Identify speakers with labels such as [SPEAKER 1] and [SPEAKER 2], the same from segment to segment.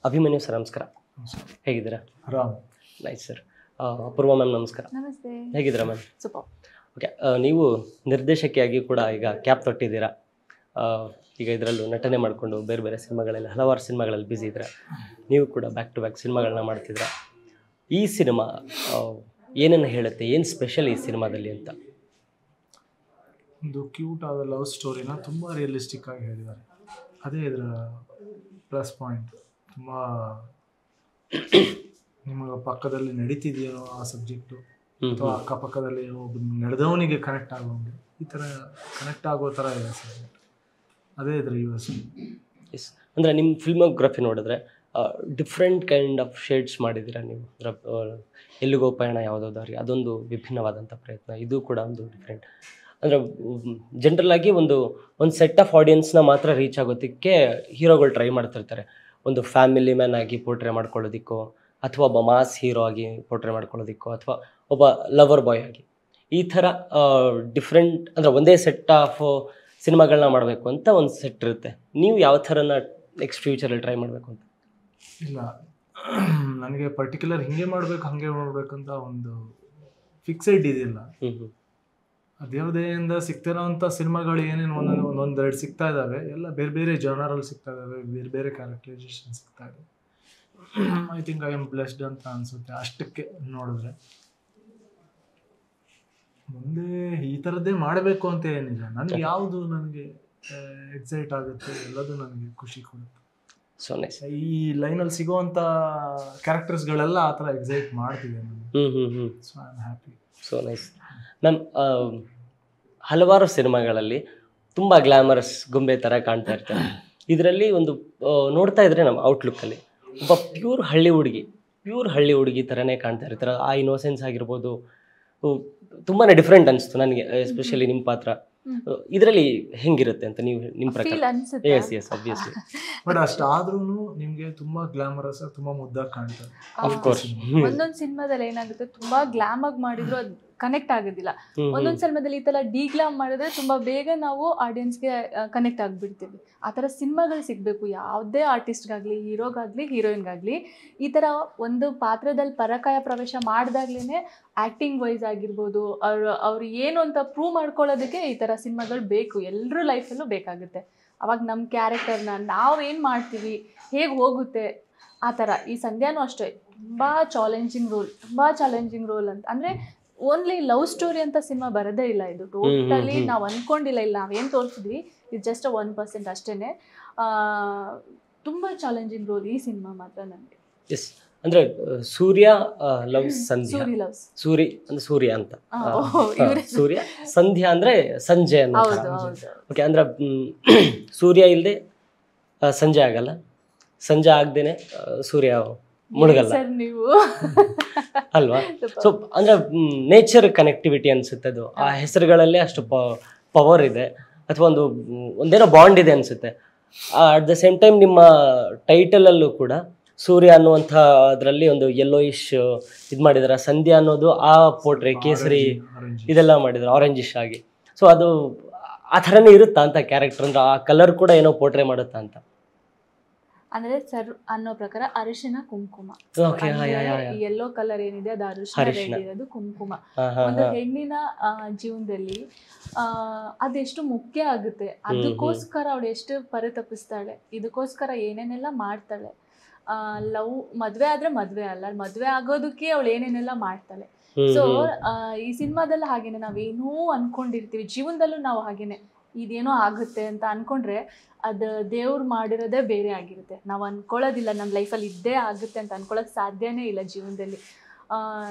[SPEAKER 1] Abhimanyu sir ನಮಸ್ಕಾರ. ಹೇಗಿದ್ದೀರಾ?
[SPEAKER 2] ಆರಾಮ್.
[SPEAKER 1] Nice sir. ಅಪೂರ್ವ ಮ್ಯಾಮ್ ನಮಸ್ಕಾರ.
[SPEAKER 3] ನಮಸ್ತೆ.
[SPEAKER 1] ಹೇಗಿದ್ದೀರಾ ಮ್ಯಾಮ್?
[SPEAKER 3] ಸೂಪರ್.
[SPEAKER 1] ಓಕೆ, ನೀವು ನಿರ್ದೇಶಕಿಯಾಗಿ ಕೂಡ ಈಗ ಕ್ಯಾಪ್ ತೊಟ್ಟಿದ್ದೀರಾ. ಈಗ ಇದರಲ್ಲೂ ನಟನೆ ಮಾಡಿಕೊಂಡು ಬೇರೆ ಬೇರೆ ಸಿನಿಮಾಗಳಲ್ಲಿ ಹಲವಾರು ಸಿನಿಮಾಗಳಲ್ಲಿ ಬ್ಯುಸಿ ಇದ್ದೀರಾ. ನೀವು ಕೂಡ ಬ್ಯಾಕ್ ಟು ಬ್ಯಾಕ್ ಸಿನಿಮಾಗಳನ್ನ ಮಾಡ್ತಿದ್ದೀರಾ. ಈ ಸಿನಿಮಾ ಏನನ್ನು ಹೇಳುತ್ತೆ, ಏನು ಸ್ಪೆಷಲ್ ಈ ಸಿನಿಮಾದಲ್ಲಿ ಅಂತ?
[SPEAKER 2] ಒಂದು ಕ್ಯೂಟ್ ಆದ ಲವ್ ಸ್ಟೋರಿನ ತುಂಬ ರಿಯಲಿಸ್ಟಿಕ್ ಆಗಿ ಹೇಳಿದ್ದಾರೆ. ಅದೇ ಇದರ ಪ್ಲಸ್ ಪಾಯಿಂಟ್. ತುಂಬ ನಿಮಗೆ ಪಕ್ಕದಲ್ಲಿ ನಡೀತಿದೆಯೋ ಆ ಸಬ್ಜೆಕ್ಟು, ಅಥವಾ ಅಕ್ಕಪಕ್ಕದಲ್ಲಿ ಒಬ್ಬ ನಡೆದವನಿಗೆ ಕನೆಕ್ಟ್ ಆಗೋಂಗೆ ಈ ಥರ ಕನೆಕ್ಟ್ ಆಗೋ ಥರ ಇದೆ ಸಬ್ಜೆಕ್ಟ್. ಅದೇ ಇದರ ಯೂಸ್.
[SPEAKER 1] ಎಸ್, ಅಂದರೆ ನಿಮ್ಮ ಫಿಲ್ಮೋಗ್ರಫಿ ನೋಡಿದ್ರೆ ಡಿಫ್ರೆಂಟ್ ಕೈಂಡ್ ಆಫ್ ಶೇಡ್ಸ್ ಮಾಡಿದ್ದೀರಾ ನೀವು. ಎಲ್ಲಿಗೋ ಪಯಣ ಯಾವುದೋ ದಾರಿ, ಅದೊಂದು ವಿಭಿನ್ನವಾದಂಥ ಪ್ರಯತ್ನ. ಇದು ಕೂಡ ಒಂದು ಡಿಫ್ರೆಂಟ್. ಅಂದರೆ ಜನರಲ್ಲಾಗಿ ಒಂದು ಸೆಟ್ ಆಫ್ ಆಡಿಯನ್ಸ್ನ ಮಾತ್ರ ರೀಚ್ ಆಗೋದಕ್ಕೆ ಹೀರೋಗಳು ಟ್ರೈ ಮಾಡ್ತಿರ್ತಾರೆ. ಒಂದು ಫ್ಯಾಮಿಲಿ ಮ್ಯಾನ್ ಆಗಿ ಪೋರ್ಟ್ರೇ ಮಾಡ್ಕೊಳ್ಳೋದಕ್ಕೋ, ಅಥವಾ ಒಬ್ಬ ಮಾಸ್ ಹೀರೋ ಆಗಿ ಪೋರ್ಟ್ರೇ ಮಾಡ್ಕೊಳ್ಳೋದಕ್ಕೋ, ಅಥವಾ ಒಬ್ಬ ಲವರ್ ಬಾಯ್ ಆಗಿ, ಈ ಥರ ಡಿಫ್ರೆಂಟ್, ಅಂದರೆ ಒಂದೇ ಸೆಟ್ ಆಫ್ ಸಿನಿಮಾಗಳನ್ನ ಮಾಡಬೇಕು ಅಂತ ಒಂದು ಸೆಟ್ ಇರುತ್ತೆ. ನೀವು ಯಾವ ಥರನ ನೆಕ್ಸ್ಟ್ ಫ್ಯೂಚರಲ್ಲಿ ಟ್ರೈ ಮಾಡಬೇಕು ಅಂತ?
[SPEAKER 2] ಇಲ್ಲ, ನನಗೆ ಪರ್ಟಿಕ್ಯುಲರ್ ಹಿಂಗೆ ಮಾಡಬೇಕು ಹಾಗೆ ಮಾಡಬೇಕಂತ ಒಂದು ಫಿಕ್ಸೆಡ್ ಇದಿಲ್ಲ. ದೇವದೆಯಿಂದ ಸಿಗ್ತಿರೋ ಅಂಥ ಸಿನಿಮಾಗಳು ಏನೇನು ಒಂದೊಂದೆರಡು ಸಿಗ್ತಾ ಇದ್ದಾವೆ. ಎಲ್ಲ ಬೇರೆ ಬೇರೆ ಜಾನರಲ್ಲಿ ಸಿಗ್ತಾ ಇದ್ದಾವೆ, ಬೇರೆ ಬೇರೆ ಕ್ಯಾರೆಕ್ಟರೈಸೇಷನ್ ಸಿಗ್ತಾ ಇದೆ. I think I am blessed ಅಂತ ಅನಿಸುತ್ತೆ. ಅಷ್ಟಕ್ಕೆ ನೋಡಿದ್ರೆ ಮುಂದೆ ಈ ಥರದ್ದೇ ಮಾಡಬೇಕು ಅಂತ ಏನಿಲ್ಲ. ನನಗೆ ಯಾವುದು ನನಗೆ ಎಕ್ಸೈಟ್ ಆಗುತ್ತೆ ಎಲ್ಲದು ನನಗೆ ಖುಷಿ ಕೊಡುತ್ತೆ.
[SPEAKER 1] So nice.
[SPEAKER 2] ಈ ಲೈನಲ್ಲಿ ಸಿಗೋವಂಥ ಕ್ಯಾರೆಕ್ಟರ್ಸ್ಗಳೆಲ್ಲ ಆ ಥರ ಎಕ್ಸೈಟ್ ಮಾಡ್ತಿದೆ ನನಗೆ. So I am happy.
[SPEAKER 1] So nice ma'am. ಹಲವಾರು ಸಿನಿಮಾಗಳಲ್ಲಿ ತುಂಬ ಗ್ಲಾಮರಸ್ ಗೊಂಬೆ ಥರ ಕಾಣ್ತಾ ಇರ್ತಾರೆ. ಇದರಲ್ಲಿ ಒಂದು ನೋಡ್ತಾ ಇದ್ರೆ ನಮ್ಮ ಔಟ್ಲುಕ್ಕಲ್ಲಿ ಒಬ್ಬ ಪ್ಯೂರ್ ಹಳ್ಳಿ ಹುಡುಗಿ ಥರನೇ ಕಾಣ್ತಾ ಇರ್ತಾರೆ. ಆ ಇನೋಸೆನ್ಸ್ ಆಗಿರ್ಬೋದು ತುಂಬಾ ಡಿಫ್ರೆಂಟ್ ಅನಿಸ್ತು ನನಗೆ, ಎಸ್ಪೆಷಲಿ ನಿಮ್ಮ ಪಾತ್ರ. ಇದರಲ್ಲಿ ಹೆಂಗಿರುತ್ತೆ ಅಂತ ನೀವು ನಿಮ್ಮ ಪ್ರಕಾರ? Yes yes obviously.
[SPEAKER 2] ಬಟ್ ಅಷ್ಟಾದ್ರೂ ನಿಮಗೆ ತುಂಬಾ ಗ್ಲಾಮರಸ್, ತುಂಬಾ ಮುದ್ದಾಗಿ ಕಾಣ್ತಾರೆ.
[SPEAKER 1] ಆಫ್ ಕೋರ್ಸ್
[SPEAKER 3] ಒಂದೊಂದು ಸಿನಿಮಾದಲ್ಲಿ ಏನಾಗುತ್ತೆ, ತುಂಬಾ ಗ್ಲಾಮ್ ಆಗಿ ಮಾಡಿದ್ರು ಅದು ಕನೆಕ್ಟ್ ಆಗೋದಿಲ್ಲ. ಒಂದೊಂದು ಸಿನಿಮಾದಲ್ಲಿ ಈ ತರ ಡಿಗ್ಲಾಮ್ ಮಾಡಿದ್ರೆ ತುಂಬಾ ಬೇಗ ನಾವು ಆಡಿಯನ್ಸ್ಗೆ ಕನೆಕ್ಟ್ ಆಗಿಬಿಡ್ತೀವಿ. ಆ ಥರ ಸಿನಿಮಾಗಳು ಸಿಗಬೇಕು ಯಾವುದೇ ಆರ್ಟಿಸ್ಟ್ಗಾಗಲಿ, ಹೀರೋಗಾಗಲಿ, ಹೀರೋಯಿನ್ಗಾಗಲಿ. ಈ ಥರ ಒಂದು ಪಾತ್ರದಲ್ಲಿ ಪರಕಾಯ ಪ್ರವೇಶ ಮಾಡಿದಾಗ್ಲೇ ಆ್ಯಕ್ಟಿಂಗ್ ವೈಸ್ ಆಗಿರ್ಬೋದು, ಅವ್ರು ಏನು ಅಂತ ಪ್ರೂವ್ ಮಾಡ್ಕೊಳ್ಳೋದಕ್ಕೆ ಈ ಥರ ಸಿನಿಮಾಗಳು ಬೇಕು. ಎಲ್ಲರೂ ಲೈಫಲ್ಲೂ ಬೇಕಾಗುತ್ತೆ. ಅವಾಗ ನಮ್ಮ ಕ್ಯಾರೆಕ್ಟರ್ನ ನಾವು ಏನು ಮಾಡ್ತೀವಿ, ಹೇಗೆ ಹೋಗುತ್ತೆ ಆ ಥರ. ಈ ಸಂಧ್ಯಾನೂ ಅಷ್ಟೇ, ತುಂಬ ಚಾಲೆಂಜಿಂಗ್ ರೋಲ್ ಅಂತ. ಅಂದರೆ ಓನ್ಲಿ ಲವ್ ಸ್ಟೋರಿ ಅಂತ ಸಿನಿಮಾ ಬರೋದೇ ಇಲ್ಲ ಇದು. ಟೋಟಲಿ ನಾವು ಅಂದ್ಕೊಂಡಿಲ್ಲ, ಇಲ್ಲ ನಾವೇನು ತೋರಿಸಿದ್ವಿ ಇದು ಜಸ್ಟ್ 1% ಅಷ್ಟೇ. ತುಂಬ ಚಾಲೆಂಜಿಂಗ್ ರೋಲ್ ಈ ಸಿನಿಮಾ ಮಾತ್ರ ನನಗೆ.
[SPEAKER 1] ಎಸ್, ಅಂದರೆ ಸೂರ್ಯ ಲವ್ಸ್ ಸಂಧ್ಯಾ. ಸೂರಿ ಅಂದ್ರೆ ಸೂರ್ಯ ಅಂತ, ಸೂರ್ಯ ಸಂಧ್ಯಾ ಅಂದರೆ ಸಂಜೆ ಅನ್ನೋ. ಓಕೆ, ಅಂದ್ರೆ ಸೂರ್ಯ ಇಲ್ಲದೆ ಸಂಜೆ ಆಗಲ್ಲ, ಸಂಜೆ ಆಗದೇನೆ ಸೂರ್ಯ ಮುಳುಗಲ್ಲ
[SPEAKER 3] ನೀವು
[SPEAKER 1] ಅಲ್ವಾ? ಸೊ ಅಂದ್ರೆ ನೇಚರ್ ಕನೆಕ್ಟಿವಿಟಿ ಅನ್ಸುತ್ತೆ ಅದು. ಆ ಹೆಸರುಗಳಲ್ಲೇ ಅಷ್ಟು ಪವರ್ ಇದೆ, ಅಥವಾ ಒಂದೇನೋ ಬಾಂಡ್ ಇದೆ ಅನ್ಸುತ್ತೆ. ಅಟ್ ದ ಸೇಮ್ ಟೈಮ್ ನಿಮ್ಮ ಟೈಟಲಲ್ಲೂ ಕೂಡ ಸೂರ್ಯ ಅನ್ನುವಂಥ ಅದರಲ್ಲಿ ಒಂದು ಯೆಲ್ಲೋಯಿಶ್ ಇದು ಮಾಡಿದಾರೆ. ಸಂಧ್ಯಾ ಅನ್ನೋದು ಆ ಪೋಟ್ರೆ ಕೇಸರಿ ಇದೆಲ್ಲ ಮಾಡಿದ್ರು, ಆರೆಂಜಿಶ್ ಆಗಿ. ಸೊ ಅದು ಆ ಥರನೇ ಇರುತ್ತಾ ಅಂತ ಕ್ಯಾರೆಕ್ಟರ್, ಅಂದ್ರೆ ಆ ಕಲರ್ ಕೂಡ ಏನೋ ಪೋಟ್ರೆ ಮಾಡುತ್ತಾ ಅಂತ?
[SPEAKER 3] ಅಂದ್ರೆ ಸರ್ ಅನ್ನೋ ಪ್ರಕಾರ ಅರಿಶಿನ ಕುಂಕುಮ, ಯೆಲ್ಲೋ ಕಲರ್ ಏನಿದೆ ಅದು ಅರಿಶಿನ ಇರೋದು, ಕುಂಕುಮ. ಒಂದು ಹೆಣ್ಣಿನ ಜೀವನದಲ್ಲಿ ಅದೆಷ್ಟು ಮುಖ್ಯ ಆಗುತ್ತೆ. ಅದಕ್ಕೋಸ್ಕರ ಅವಳು ಎಷ್ಟು ಪರಿತಪಿಸ್ತಾಳೆ, ಇದಕ್ಕೋಸ್ಕರ ಏನೇನೆಲ್ಲ ಮಾಡ್ತಾಳೆ. ಮದ್ವೆ ಆದ್ರೆ ಮದ್ವೆ ಅಲ್ಲ, ಮದ್ವೆ ಆಗೋದಕ್ಕೆ ಅವಳು ಏನೇನೆಲ್ಲ ಮಾಡ್ತಾಳೆ. ಸೊ ಈ ಸಿನಿಮಾದಲ್ಲಿ ಹಾಗೇನೆ ನಾವೇನೋ ಅನ್ಕೊಂಡಿರ್ತೀವಿ, ಜೀವನದಲ್ಲೂ ನಾವು ಹಾಗೇನೆ ಇದೇನೋ ಆಗುತ್ತೆ ಅಂತ ಅನ್ಕೊಂಡ್ರೆ ಅದು ದೇವ್ರು ಮಾಡಿರೋದೇ ಬೇರೆ ಆಗಿರುತ್ತೆ. ನಾವು ಅನ್ಕೊಳ್ಳೋದಿಲ್ಲ ನಮ್ಮ ಲೈಫಲ್ಲಿ ಇದ್ದೇ ಆಗುತ್ತೆ ಅಂತ ಅನ್ಕೊಳ್ಳೋಕೆ ಸಾಧ್ಯನೇ ಇಲ್ಲ. ಜೀವನದಲ್ಲಿ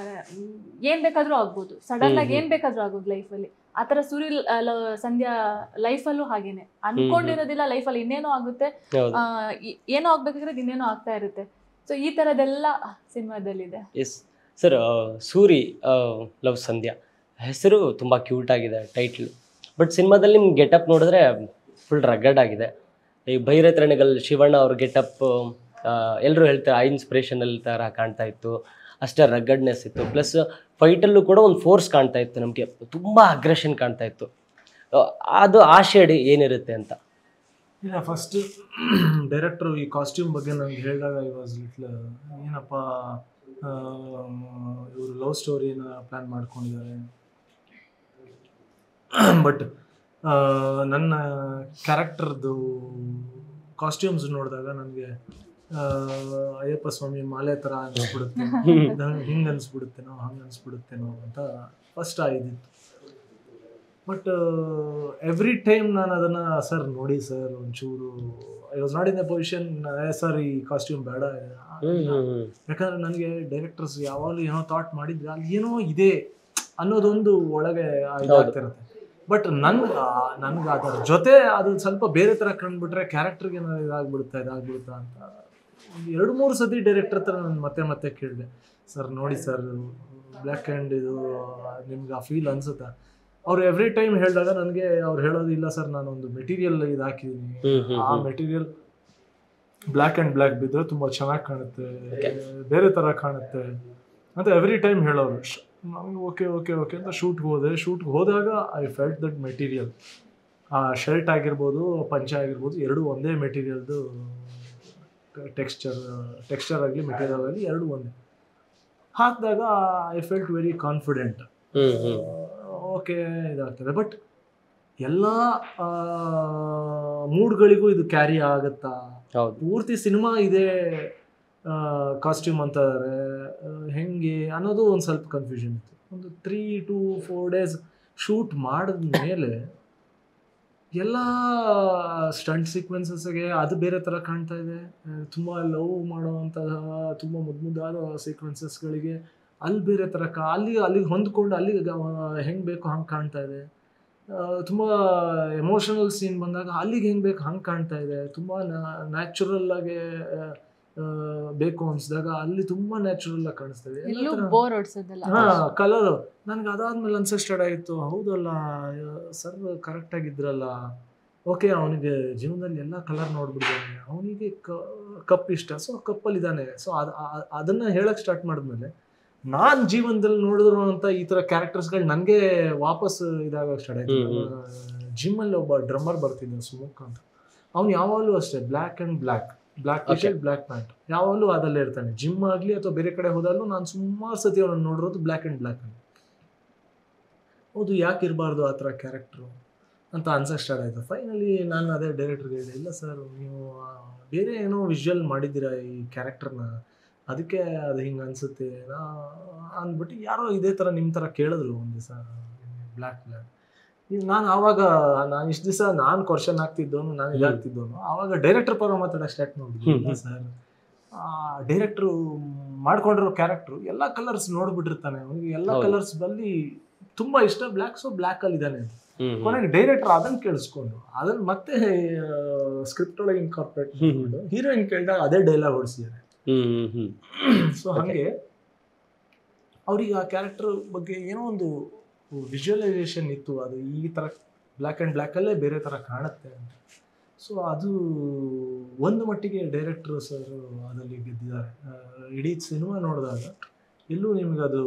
[SPEAKER 3] ಏನ್ ಬೇಕಾದ್ರೂ ಆಗ್ಬೋದು, ಸಡನ್ ಆಗಿ ಏನ್ ಬೇಕಾದ್ರೂ ಆಗೋದು ಲೈಫಲ್ಲಿ. ಆ ಥರ ಸಂಧ್ಯಾ ಲೈಫಲ್ಲೂ ಹಾಗೇನೆ ಅನ್ಕೊಂಡಿರೋದಿಲ್ಲ, ಲೈಫಲ್ಲಿ ಇನ್ನೇನೋ ಆಗುತ್ತೆ, ಏನೋ ಆಗ್ಬೇಕಾದ್ರೆ ಇನ್ನೇನೋ ಆಗ್ತಾ ಇರುತ್ತೆ. ಸೊ ಈ ಥರದೆಲ್ಲ ಸಿನಿಮಾದಲ್ಲಿದೆ.
[SPEAKER 1] ಎಸ್ ಸರ್, ಸೂರಿ ಲವ್ ಸಂಧ್ಯಾ ಹೆಸರು ತುಂಬ ಕ್ಯೂಟ್ ಆಗಿದೆ ಟೈಟ್ಲ್. ಬಟ್ ಸಿನಿಮಾದಲ್ಲಿ ನಿಮ್ಗೆ ಗೆಟಪ್ ನೋಡಿದ್ರೆ ಫುಲ್ ರಗಡ್ ಆಗಿದೆ. ಈ ಭೈರತರಣಿಗಲ್ ಶಿವಣ್ಣ ಅವ್ರ ಗೆಟಪ್ ಎಲ್ಲರೂ ಹೇಳ್ತಾರೆ ಆ ಇನ್ಸ್ಪಿರೇಷನಲ್ ಥರ ಕಾಣ್ತಾ ಇತ್ತು. ಅಷ್ಟೇ ರಗಡ್ನೆಸ್ ಇತ್ತು. ಪ್ಲಸ್ ಫೈಟಲ್ಲೂ ಕೂಡ ಒಂದು ಫೋರ್ಸ್ ಕಾಣ್ತಾ ಇತ್ತು, ನಮಗೆ ತುಂಬ ಅಗ್ರೆಷನ್ ಕಾಣ್ತಾ ಇತ್ತು. ಅದು ಆ ಶೇಡ್ ಏನಿರುತ್ತೆ ಅಂತ?
[SPEAKER 2] ಇಲ್ಲ ಫಸ್ಟ್ ಡೈರೆಕ್ಟ್ರು ಈ ಕಾಸ್ಟ್ಯೂಮ್ ಬಗ್ಗೆ ನನಗೆ ಹೇಳಿದಾಗ ಐ ವಾಸ್ ಲಿಟ್ಲ್ ಏನಪ್ಪ ಇವರು ಲವ್ ಸ್ಟೋರಿನ ಪ್ಲ್ಯಾನ್ ಮಾಡ್ಕೊಂಡಿದ್ದಾರೆ. ಬಟ್ ನನ್ನ ಕ್ಯಾರೆಕ್ಟರ್ದು ಕಾಸ್ಟ್ಯೂಮ್ಸ್ ನೋಡಿದಾಗ ನನಗೆ ಅಯ್ಯಪ್ಪ ಸ್ವಾಮಿ ಮಾಲೆ ಥರ ಅನಿಸ್ಬಿಡುತ್ತೆ, ಹಿಂಗೆ ಅನಿಸ್ಬಿಡುತ್ತೇನೋ ಹಂಗೆ ಅನಿಸ್ಬಿಡುತ್ತೇನೋ ಅಂತ ಫಸ್ಟ್ ಆಗಿದ್ದಿತ್ತು. ಬಟ್ ಎವ್ರಿ ಟೈಮ್ ನಾನು ಅದನ್ನು ಸರ್ ನೋಡಿ ಸರ್ ಒಂಚೂರು I was not in the position sir ಈ ಕಾಸ್ಟ್ಯೂಮ್ ಬೇಡ, ಯಾಕಂದರೆ ನನಗೆ ಡೈರೆಕ್ಟರ್ಸ್ ಯಾವಾಗಲೂ ಏನೋ ಥಾಟ್ ಮಾಡಿದ್ರೆ ಅಲ್ಲಿ ಏನೋ ಇದೆ ಅನ್ನೋದೊಂದು ಒಳಗೆ ಇದಾಗ್ತಿರುತ್ತೆ. ಬಟ್ ನನ್ಗೆ ಅದರ ಜೊತೆ ಅದು ಸ್ವಲ್ಪ ಬೇರೆ ಥರ ಕಂಡುಬಿಟ್ರೆ ಕ್ಯಾರೆಕ್ಟರ್ಗೆ ಏನಾದ್ರು ಇದಾಗ್ಬಿಡುತ್ತಾ ಅಂತ 2-3 ಸತಿ ಡೈರೆಕ್ಟರ್ ಹತ್ರ ನಾನು ಮತ್ತೆ ಕೇಳಿದೆ, ಸರ್ ನೋಡಿ ಸರ್ ಬ್ಲ್ಯಾಕ್ ಆ್ಯಂಡ್ ಇದು ನಿಮ್ಗೆ ಆ ಫೀಲ್ ಅನ್ಸುತ್ತಾ? ಅವ್ರು ಎವ್ರಿ ಟೈಮ್ ಹೇಳಿದಾಗ ನನಗೆ ಅವ್ರು ಹೇಳೋದು ಇಲ್ಲ ಸರ್ ನಾನೊಂದು ಮೆಟೀರಿಯಲ್ ಇದು ಹಾಕಿದ್ದೀನಿ, ಆ ಮೆಟೀರಿಯಲ್ ಬ್ಲ್ಯಾಕ್ ಆ್ಯಂಡ್ ಬ್ಲ್ಯಾಕ್ ಬಿದ್ದರೆ ತುಂಬ ಚೆನ್ನಾಗಿ ಕಾಣುತ್ತೆ, ಬೇರೆ ಥರ ಕಾಣುತ್ತೆ ಅಂತ ಎವ್ರಿ ಟೈಮ್ ಹೇಳೋರು. ನನಗೆ ಓಕೆ ಅಂತ ಶೂಟ್ಗೆ ಹೋದಾಗ ಐ ಫೆಲ್ಟ್ ದಟ್ ಮೆಟೀರಿಯಲ್, ಆ ಶರ್ಟ್ ಆಗಿರ್ಬೋದು ಪಂಚೆ ಆಗಿರ್ಬೋದು ಎರಡೂ ಒಂದೇ ಮೆಟೀರಿಯಲ್ದು ಟೆಕ್ಸ್ಚರ್ ಆಗಲಿ ಮೆಟೀರಿಯಲ್ ಆಗಲಿ ಎರಡೂ ಒಂದೇ ಹಾಕಿದಾಗ I felt very confident. Okay ಇದಾಗ್ತದೆ. ಬಟ್ ಎಲ್ಲ ಮೂಡ್ಗಳಿಗೂ ಇದು ಕ್ಯಾರಿ ಆಗುತ್ತಾ? ಪೂರ್ತಿ ಸಿನಿಮಾ ಇದೆ ಕಾಸ್ಟ್ಯೂಮ್ ಅಂತಾರೆ ಹೆಂಗೆ ಅನ್ನೋದು ಒಂದು ಸ್ವಲ್ಪ ಕನ್ಫ್ಯೂಷನ್ ಇತ್ತು. ಒಂದು 3 to 4 days ಶೂಟ್ ಮಾಡಿದ್ಮೇಲೆ ಎಲ್ಲ ಸ್ಟಂಟ್ ಸೀಕ್ವೆನ್ಸಸ್ಗೆ ಅದು ಬೇರೆ ಥರ ಕಾಣ್ತಾ ಇದೆ, ತುಂಬ ಲವ್ ಮಾಡೋವಂತಹ ತುಂಬ ಮುದ್ದಾದ ಸೀಕ್ವೆನ್ಸಸ್ಗಳಿಗೆ ಅಲ್ಲಿ ಬೇರೆ ಥರ ಅಲ್ಲಿಗೆ ಹೊಂದ್ಕೊಂಡು ಅಲ್ಲಿಗೆ ಹೆಂಗೆ ಬೇಕೋ ಹಂಗೆ ಕಾಣ್ತಾ ಇದೆ. ತುಂಬ ಎಮೋಷನಲ್ ಸೀನ್ ಬಂದಾಗ ಅಲ್ಲಿಗೆ ಹೆಂಗೆ ಬೇಕು ಹಂಗೆ ಕಾಣ್ತಾ ಇದೆ. ತುಂಬ ನ್ಯಾಚುರಲ್ ಆಗಿ ಬೇಕು ಅನ್ಸಿದಾಗ ಅಲ್ಲಿ ತುಂಬಾ ನ್ಯಾಚುರಲ್ ಆಗಿ ಕಾಣಿಸ್ತಾ ಇದೆ. ಕಲರ್ ನನಗೆ ಅದಾದ್ಮೇಲೆ ಅನ್ಸಕ್ ಸ್ಟಾರ್ಟ್ ಆಗಿತ್ತು, ಹೌದಲ್ಲ ಸರ್ ಕರೆಕ್ಟ್ ಆಗಿದ್ರಲ್ಲ, ಓಕೆ ಅವನಿಗೆ ಜೀವನದಲ್ಲಿ ಎಲ್ಲ ಕಲರ್ ನೋಡ್ಬಿಟ್ಟಿದ್ದಾನೆ, ಅವನಿಗೆ ಕಪ್ ಇಷ್ಟ, ಸೊ ಕಪ್ಪಲ್ಲಿ ಇದ್ದಾನೆ. ಸೊ ಅದನ್ನ ಹೇಳಕ್ ಸ್ಟಾರ್ಟ್ ಮಾಡಿದ್ಮೇಲೆ ನಾನು ಜೀವನದಲ್ಲಿ ನೋಡಿದ್ರು ಅಂತ ಈ ತರ ಕ್ಯಾರೆಕ್ಟರ್ಸ್ಗಳು ನನಗೆ ವಾಪಸ್ ಇದಾಗ ಸ್ಟಾರ್ಟ್ ಆಯ್ತು. ಜಿಮ್ಮಲ್ಲಿ ಒಬ್ಬ ಡ್ರಮ್ಮರ್ ಬರ್ತಿದ್ದ ಸುಮುಖ ಅಂತ, ಅವ್ನು ಯಾವಾಗಲೂ ಅಷ್ಟೇ black T shirt black pant ಯಾವಾಗಲೂ ಅದಲ್ಲೇ ಇರ್ತಾನೆ. ಜಿಮ್ ಆಗಲಿ ಅಥವಾ ಬೇರೆ ಕಡೆ ಹೋದಾಗಲೂ ನಾನು ಸುಮಾರು ಸತಿ ಅವನನ್ನು ನೋಡಿರೋದು ಬ್ಲ್ಯಾಕ್ ಅಂತ. ಹೌದು ಯಾಕೆ ಇರಬಾರ್ದು ಆ ಥರ ಕ್ಯಾರೆಕ್ಟ್ರು ಅಂತ ಅನ್ಸಕ್ಕೆ ಸ್ಟಾರ್ಟ್ ಆಯಿತು. ಫೈನಲಿ ನಾನು ಅದೇ ಡೈರೆಕ್ಟರ್ಗೆ ಹೇಳಿದೆ, ಇಲ್ಲ ಸರ್ ನೀವು ಬೇರೆ ಏನೋ ವಿಜುವಲ್ ಮಾಡಿದ್ದೀರಾ ಈ ಕ್ಯಾರೆಕ್ಟರ್ನ, ಅದಕ್ಕೆ ಅದು ಹಿಂಗೆ ಅನಿಸುತ್ತೆ ಅಂದ್ಬಿಟ್ಟು ಯಾರೋ ಇದೇ ಥರ ನಿಮ್ಮ ಥರ ಕೇಳಿದ್ರು ಒಂದು ದಿವಸ ಬ್ಲ್ಯಾಕ್. ನಾನು ಆವಾಗ ಇಷ್ಟು ದಿವಸ ನಾನು ಕ್ವಶನ್ ಆಗ್ತಿದ್ದವನು, ನಾನು ಇದಾಗ್ತಿದ್ದವನು. ಆವಾಗ ಡೈರೆಕ್ಟರ್ ಪರ ಮಾತಾಡೋಕೆ ಸ್ಟಾರ್ಟ್ ಮಾಡಿದ್ವಿ. ಸರ್ ಡೈರೆಕ್ಟ್ರು ಮಾಡ್ಕೊಂಡಿರೋ ಕ್ಯಾರೆಕ್ಟ್ರು ಎಲ್ಲ ಕಲರ್ಸ್ ನೋಡ್ಬಿಟ್ಟಿರ್ತಾನೆ, ಅವನಿಗೆ ಎಲ್ಲ ಕಲರ್ಸ್ ಬಲ್ಲಿ ತುಂಬ ಇಷ್ಟ, ಬ್ಲ್ಯಾಕ್, ಸೊ ಬ್ಲ್ಯಾಕಲ್ಲಿ ಇದ್ದಾನೆ ಅಂತ. ಕೊನೆಗೆ ಡೈರೆಕ್ಟರ್ ಅದನ್ನು ಕೇಳಿಸ್ಕೊಂಡು ಅದನ್ನು ಮತ್ತೆ ಸ್ಕ್ರಿಪ್ಟ್ ಒಳಗೆ ಇನ್ಕಾರ್ಪೊರೇಟ್ ಮಾಡಿಕೊಂಡು ಹೀರೋಯಿನ್ ಕೇಳಿದಾಗ ಅದೇ ಡೈಲಾಗ್ ಹೊಡಿಸಿದ್ದಾರೆ. ಸೊ ಹಾಗೆ ಅವ್ರಿಗೆ ಆ ಕ್ಯಾರೆಕ್ಟರ್ ಬಗ್ಗೆ ಏನೋ ಒಂದು ವಿಜುವಲೈಸೇಷನ್ ಇತ್ತು, ಅದು ಈ ಥರ ಬ್ಲ್ಯಾಕ್ ಆ್ಯಂಡ್ ಬ್ಲ್ಯಾಕಲ್ಲೇ ಬೇರೆ ಥರ ಕಾಣುತ್ತೆ ಅಂತ. ಸೊ ಅದು ಒಂದು ಮಟ್ಟಿಗೆ ಡೈರೆಕ್ಟ್ರು ಸರ್ ಅದರಲ್ಲಿ ಗೆದ್ದಿದ್ದಾರೆ. ಇಡೀ ಸಿನಿಮಾ ನೋಡಿದಾಗ ಎಲ್ಲೂ ನಿಮ್ಗೆ ಅದು